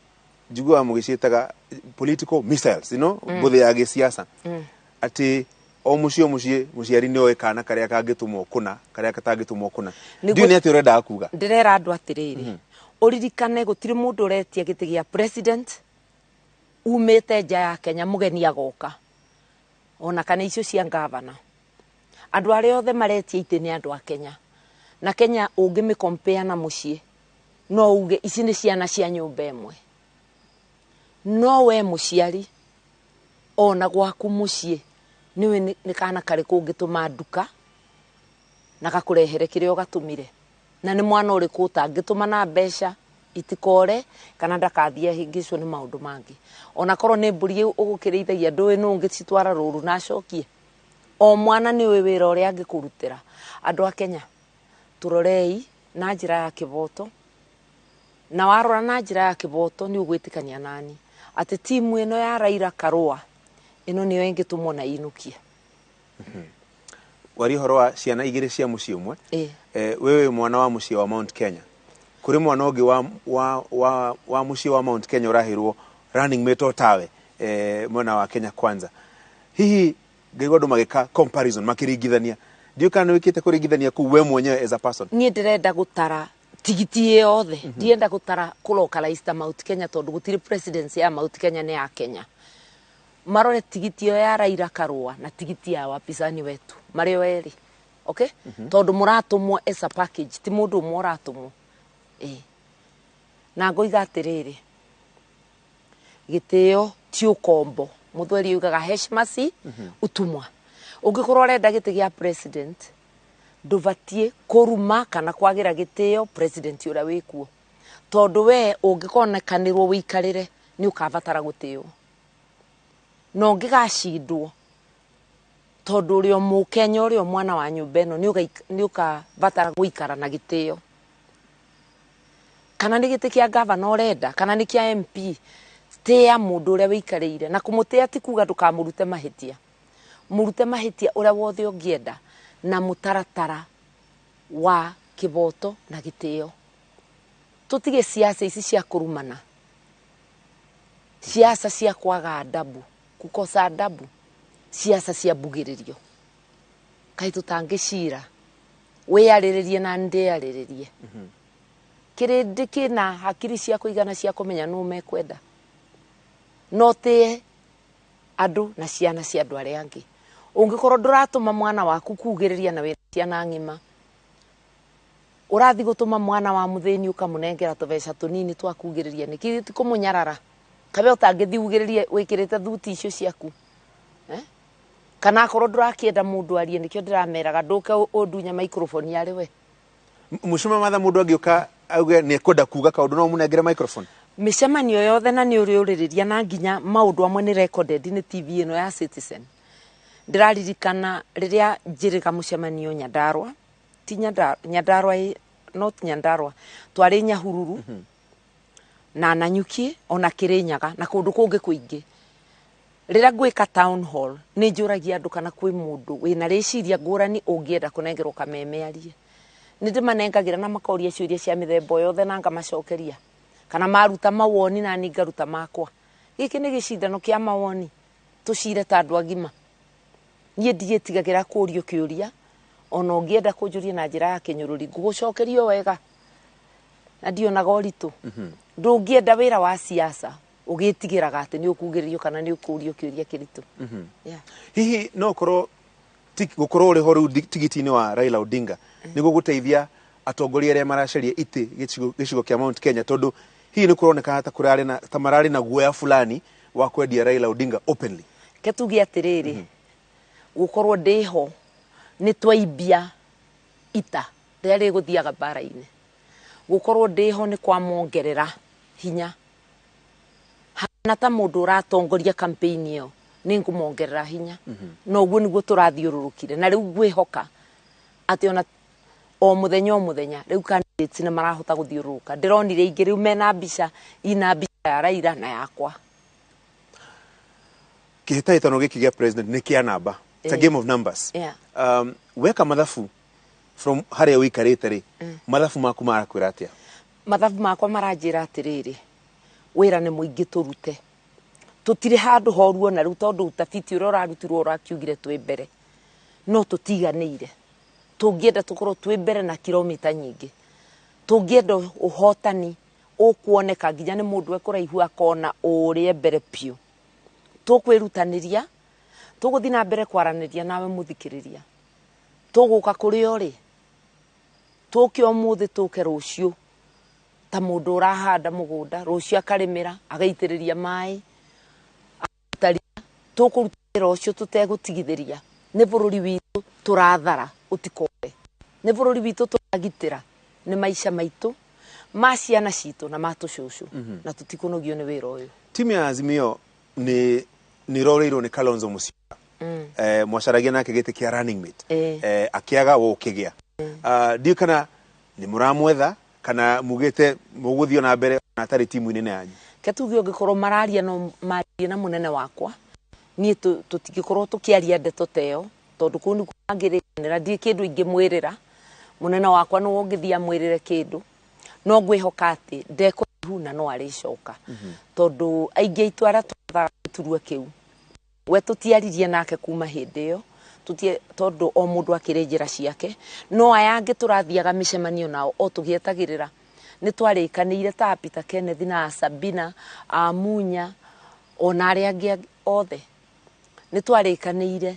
Speaker 1: njiguaga mũgĩciĩtaga political missiles, you know, mbũthĩ ya gĩsiasa. Atĩ o mũciĩ mũciari nĩ oĩ kana karĩa kangĩtũmwo kũna, karĩa katangĩtũmwo kũna. Ndiũ nĩ atĩ ũrendaga kuga.
Speaker 2: Ndĩrera andũ atĩrĩrĩ. Ũririkane gũtirĩ mũndũ ũretia gĩtĩ gĩa president umĩte nja ya Kenya mũgeni agoka. Ona kana icio cia ngavana. Andũ arĩa othe maretia itĩ nĩ andũ a Kenya. Na Kenya ũngĩmĩcompare na mũciĩ. No uge ici nĩ ciana cia nyũmba ĩmwe. No we mũciari ona gwaku mũciĩ niwe nĩ kana karĩkũ ũngĩtũma nduka na gakũrehere kĩrĩa ũgatũmire. Na nĩ mwana ũrĩkũ ũtangĩtũma na mbeca itikore kana ndakathiĩ ahingĩcwo nĩ maũndũ mangĩ. Ona korwo nĩ mbũri ũgũkĩrĩithagia ndũĩ nũ ũngĩcitwara rũru na acokie. O mwana nĩ ũĩ wĩra ũrĩa angĩkũrutĩra. Andũ a Kenya tũrorei na njĩra ya kĩboto. Na warora na njĩra ya kĩboto nĩ ũgwĩtĩkania nani atĩ timu ĩno ya Raila Karua ĩno nĩyo ĩngĩtũmwo na inukie.
Speaker 1: Wari horo wa ciana igĩrĩ cia mũciĩ ũmwe. Wewe mwana wa mũciĩ wa Mount Kenya. Kũrĩ mwana ũngĩ wa mũciĩ wa Mount Kenya ũrahĩrwo running mate o tawe mwena wa Kenya Kwanza. Hihi ngĩigua andũ magĩka comparison makĩringithania. Ndiũ kana wĩkĩte kũringithania kũu we mwenyewe as a person?
Speaker 2: Niĩ ndĩrenda gũtara tigiti yothe. Ndienda gũtara kũlocalize Mount Kenya tondũ gũtirĩ presidency ya Mount Kenya nĩ ya Kenya. Marore tigiti ya Raila Karua na tigiti ya wapinzani wetu. Marĩ o erĩ. Okay? Tondũ mũratũmwo as a package. Ti mũndũ ũmwe ũratũmwo. Na ngoiga atĩrĩrĩ. Gĩtĩo ti ũkombo. Mũthweri yugaga heshima si utumwa. Ũngĩkorwo ũrenda gĩtĩ gĩa president ndũbatiĩ kũruma kana kwagira gĩtĩo president ũrĩa wĩkuo. Tondũ we ũngĩkonekanĩrwo wĩikarĩre nĩ ũkabatara gũtĩo. No ũngĩgacindwo tondũ ũrĩa mũkenya ũrĩa mwana wa nyũmba ĩno nĩ ũkabatara gũikara na gĩtĩo. Kana nĩ gĩtĩ kĩa gavana ũrenda kana nĩ kĩa MP tĩa mũndũ ũrĩa wĩikarĩire na kũmũtĩa ti kuga ndũkamũrute mahĩtia. Mũrute mahĩtia ũrĩa wothe ũngĩenda na mũtaratara wa kĩboto na gĩtĩo. Tũtige siasa ici cia kũrumana. Siasa cia kwaga adabu, kukosa adabu. Siasa cia mbugĩrĩrio. Kaĩ tũtangĩcira. Wĩarĩrĩrie na ndĩarĩrĩrie. Kĩrĩndĩ kĩna hakiri cia kũigana cia kũmenya nũ mekwenda. No tĩe andũ na ciana cia andũ arĩa angĩ. Ũngĩkorwo ndũratũma mwana waku kugĩrĩria na wĩra ciana ng'ima. Ũrathi gũtũma mwana wa mũthĩni ũkamũnengera tũbeca tũnini twa kugĩrĩria nĩkĩ ti kũmũnyarara. Kabe ũtangĩthi ugĩrĩrie wĩkĩrĩte thuti icio ciaku. Kana akorwo ndũrakĩenda mũndũ arie nĩkĩo ndĩrameraga ndũke ũndunya microphone yarĩ we.
Speaker 1: Mũcuma matha mũndũ angĩũka auge nĩ kwenda kuga kaũndũ no mũnengere microphone.
Speaker 2: Mĩcemanio yothe na nĩ ũrĩ ũrĩrĩria na nginya maũndũ amwe nĩ recorded nĩ TV ĩno ya Citizen. Ndĩraririkana rĩrĩa njĩrĩga mũcemanio Nyandarua, ti Nyandarua, not Nyandarua, twarĩ Nyahururu na Nanyuki ona Kĩrĩnyaga na kũndũ kũngĩ kũingĩ. Rĩrĩa ngwĩka town hall nĩ njũragia andũ kana kwĩ mũndũ wĩna rĩciria ngũrani ũngĩenda kũnengerwo kameme arie. Nĩ ndĩmanengagĩra na makoria ciũria cia mĩthemba yothe na ngamacokeria. Kana maruta mawoni na ni ngaruta makwa. Gĩkĩ nĩ gĩcindano kĩa mawoni. Tũcire ta andũ agima. Niĩ ndiĩtigagĩra kũũrio kĩũria ona ũngĩenda kũnjũria na njĩra ya kĩnyũrũri ngũgũcokerio wega. Na ndionaga ũritũ. Ndũngĩenda wĩra wa siasa ũgĩtigĩraga atĩ nĩ ũkugĩrĩrio kana nĩ ũkũũrio kĩũria kĩritũ.
Speaker 1: Hihi no korwo gũkorwo ũrĩ ho rĩu tigiti-inĩ wa Raila Odinga nĩguo gũteithia atongoria arĩa maracaria itĩ gĩcigo kĩa Mount Kenya tondũ hihi nĩ kũroneka ta mararĩ na guoya fulani wa kwendia Raila Odinga openly.
Speaker 2: Ketuge atĩrĩrĩ gũkorwo ndĩho nĩ twaimbia ita rĩrĩa rĩgũthiaga mbara-inĩ. Gũkorwo ndĩho nĩ kwamongerera hinya. Hana ta mũndũ ũratongoria campaign ĩyo nĩ ngũmongerera hinya. No ũguo nĩguo tũrathiũrũrũkire na rĩu ngwĩhoka atĩ ona o mũthenya rĩu candidates nĩ marahota gũthiũrũrũka. Ndĩronire ingĩ rĩu mena mbica ina mbica ya Raila na yakwa.
Speaker 1: Kihitahitano giki gĩa president nĩ kĩa namba. It's a game of numbers.
Speaker 2: Yeah.
Speaker 1: Weka mathabu from harĩa ũikarĩte rĩ, mathabu maku marakwĩra atĩa?
Speaker 2: Mathabu makwa maranjĩra atĩrĩrĩ, wĩra nĩ mũingĩ tũrute. Tũtirĩ handũ horuo na rĩu tondũ utafiti ũrĩa ũrarutirwo ũrakiugire twĩ mbere. No tũtiganĩire. Tũngĩenda tũkorwo twĩ mbere na kilomita nyingĩ. Tũngĩenda ũhotani ũkuoneka nginya nĩ mũndũ ekũraihu akona ũrĩa mbere piũ. Tũkwĩrutanĩria, tũgũthiĩ na mbere kwaranĩria nawe mũthikĩrĩria. Tũgũka kũrĩ ori. Tũke ũmũthĩ tũke rũciũ. Ta mũndũ ũrahanda mũgũnda, rũciũ akarĩmĩra, agaitĩrĩria maĩ. Tũkũrutĩra ũcio tũtegũtigithĩria. Nĩ bũrũri witũ tũrathara ũtikore. Nĩ bũrũri witũ tũragitĩra. Nĩ maica maitũ, ma ciana citũ na ma tũcũcũ. Na tũtikũnogio nĩ wĩra ũyũ.
Speaker 1: Timu ya Azimio nĩ roreirwo nĩ Kalonzo Musyoka. Mwacaragia nake gĩtĩ kĩa running mate. Akĩaga wo ũkĩgĩa. Ndiũ kana nĩ mũramwetha kana mugĩte mũgũthio na mbere na atarĩ timu nene yanyu?
Speaker 2: Ketuge ũngĩkorwo mararia no marie na mũnene wakwa. Niĩ tũtingĩkorwo tũkĩaria ndeto teo tondũ kũu nĩ kũangĩrĩkanĩra ndiĩ kĩndũ ingĩmwĩrĩra. Mũnene wakwa no ũngĩthia mwĩrĩre kĩndũ. No ngwĩhoka atĩ ndekũraihu na no arĩcoka. Tondũ aingĩ aitũ arĩa twathaga gĩturua kĩu. We tũtiaririe nake kuma hĩndĩ ĩyo. Tondũ o mũndũ akĩrĩ njĩra ciake. No aya angĩ tũrathiaga mĩcemanio nao o tũgĩetagĩrĩra. Nĩ twarĩkanĩire ta Peter Kenneth na Sabina, Munya, ona arĩa angĩ othe. Nĩ twarĩkanĩire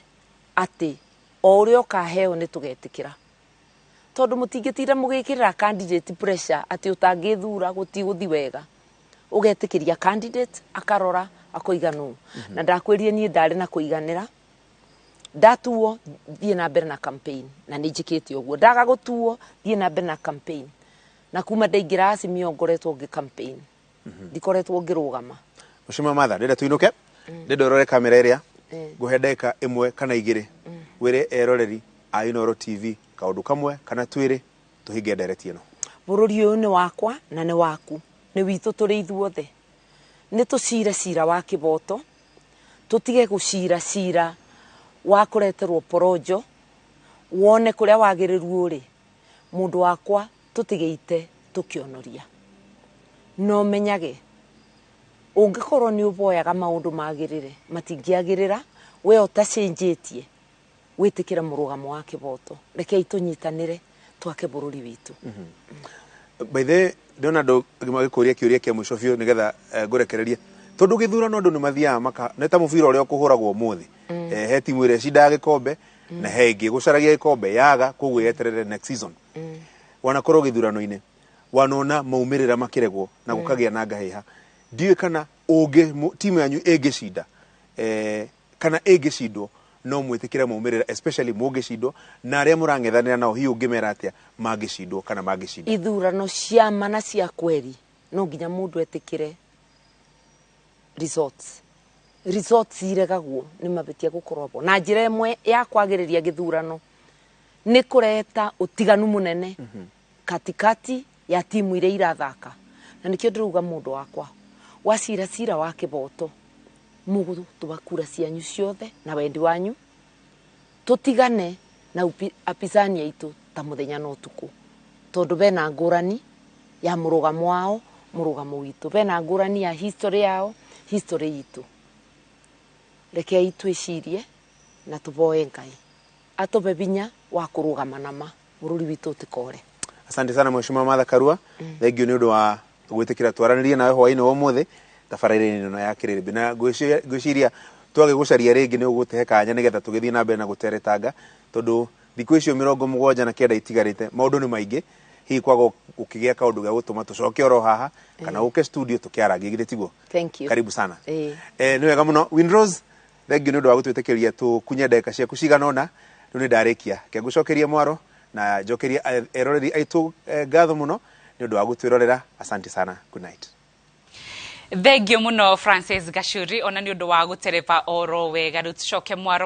Speaker 2: atĩ o ũrĩa ũkaheo nĩ tũgetĩkĩra. Tondũ mũtingĩtira mũgĩkĩrĩra candidate pressure atĩ ũtangĩthura gũtigũthi wega. Ũgetĩkĩria candidate akarora akoiga nũ. Na ndakwĩrire niĩ ndarĩ na kũiganĩra. Ndatuo thiĩ na mbere na campaign na nĩ njĩkĩte ũguo. Ndaga gũtuo thiĩ na mbere na campaign. Na kuma ndaingĩra Azimio ngoretwo ngĩ campaign. Ndikoretwo ngĩrũgama.
Speaker 1: Mheshimiwa Martha, ndĩrenda tuinũke. Ndĩrenda ũrore kamera ĩrĩa. Ngũhe ndagĩka ĩmwe kana igĩrĩ. Wĩre eroreri a Inooro TV kaũndũ kamwe kana twĩrĩ tũhinge ndereti ĩno.
Speaker 2: Bũrũri ũyũ nĩ wakwa na nĩ waku. Nĩ witũ tũrĩ ithuothe. Nĩ tũcire cira wa kĩboto. Tũtige gũcira cira wa kũreterwo porojo. Wone kũrĩa wagĩrĩru ũrĩ. Mũndũ wakwa tũtigĩite tũkĩonoria. No menyage. Ũngĩkorwo nĩ ũboyaga maũndũ magĩrĩre, matingĩagĩrĩra, we ũtacenjetie wĩtĩkĩra mũrũgamo wa kĩboto. Rekei tũnyitanĩre twake bũrũri witũ.
Speaker 1: By the way, ndona andũ magĩkũria kĩũria kĩa mũico biũ nĩgetha ngũrekererie. Tondũ gĩthurano andũ nĩ mathiaga nĩ ta mũbira ũrĩa ũkũhũragwo ũmũthĩ. He timu ĩrĩa cindaga gĩkombe na he ĩngĩ gũcaragia gĩkombe yaga koguo yeterere next season. Wanakorwo gĩthurano-inĩ wanona maumĩrĩra makĩregwo na gũkagĩa na ngahĩha. Ndiũĩ kana timu yanyu ĩngĩcinda kana ĩngĩcindwo no mwĩtĩkĩre maumĩrĩra especially mũngĩcindwo na arĩa mũrang'ethanĩra nao hihi ũngĩmera atĩa mangĩcindwo kana mangĩcinda.
Speaker 2: Ithurano cia ma na cia kweri no nginya mũndũ etĩkĩre results iregagwo nĩ mabĩtia gũkorwo bo. Na njĩra ĩmwe ya kwagĩrĩria gĩthurano nĩ kũreta ũtiganu mũnene katikati ya timu iria irathaka. Na nĩkĩo ndĩrauga mũndũ wakwa wacira cira wa kĩboto mũgũtũba kura cianyu ciothe na wendi wanyu. Tũtigane na apinzani aitũ ta mũthenya na ũtukũ. Tondũ bena ngũrani ya mũrũgamo wao, mũrũgamo witũ. Bena ngũrani ya history yao, history itũ. Rekei twĩcirie na tũboe Ngai atũbe binya wa kũrũgama nama bũrũri witũ ũtikore.
Speaker 1: Asante sana Mheshimiwa Martha Karua. Thengio nĩ ũndũ wa gwĩtĩkĩra twaranĩrie nawe hwaĩ-inĩ wa ũmũthĩ tabarĩra-inĩ ĩno ya Kĩrĩrĩmbĩ. Na ngwĩciria twage gũcaria rĩngĩ nĩ ũgũtehe kanya nĩgetha tũgĩthiĩ na mbere na gũteretanga tondũ thikũ icio 79 itigarĩte maũndũ nĩ maingĩ. Hihi kwaga ũkĩgĩa kaũndũ gĩa gũtũma tũcoke oro haha kana ũke studio tũkĩaragia githĩ tiguo.
Speaker 2: Thank you.
Speaker 1: Karibu sana. Nĩ wega mũno Windrose. Thengio nĩ ũndũ wa gũtwĩtĩkĩria tũkunye ndagĩka ciaku cigana ũna. Rĩu nĩ ndarĩkia ngũcokeria mwaro na njokeria eroreri aitũ ngatho mũno nĩ ũndũ wa gũtwĩrorera. Asante sana. Good night.
Speaker 26: Thengio mũno Francis Gachuri ona nĩ ũndũ wa gũtereba oro wega. Rĩu tũcoke mwaro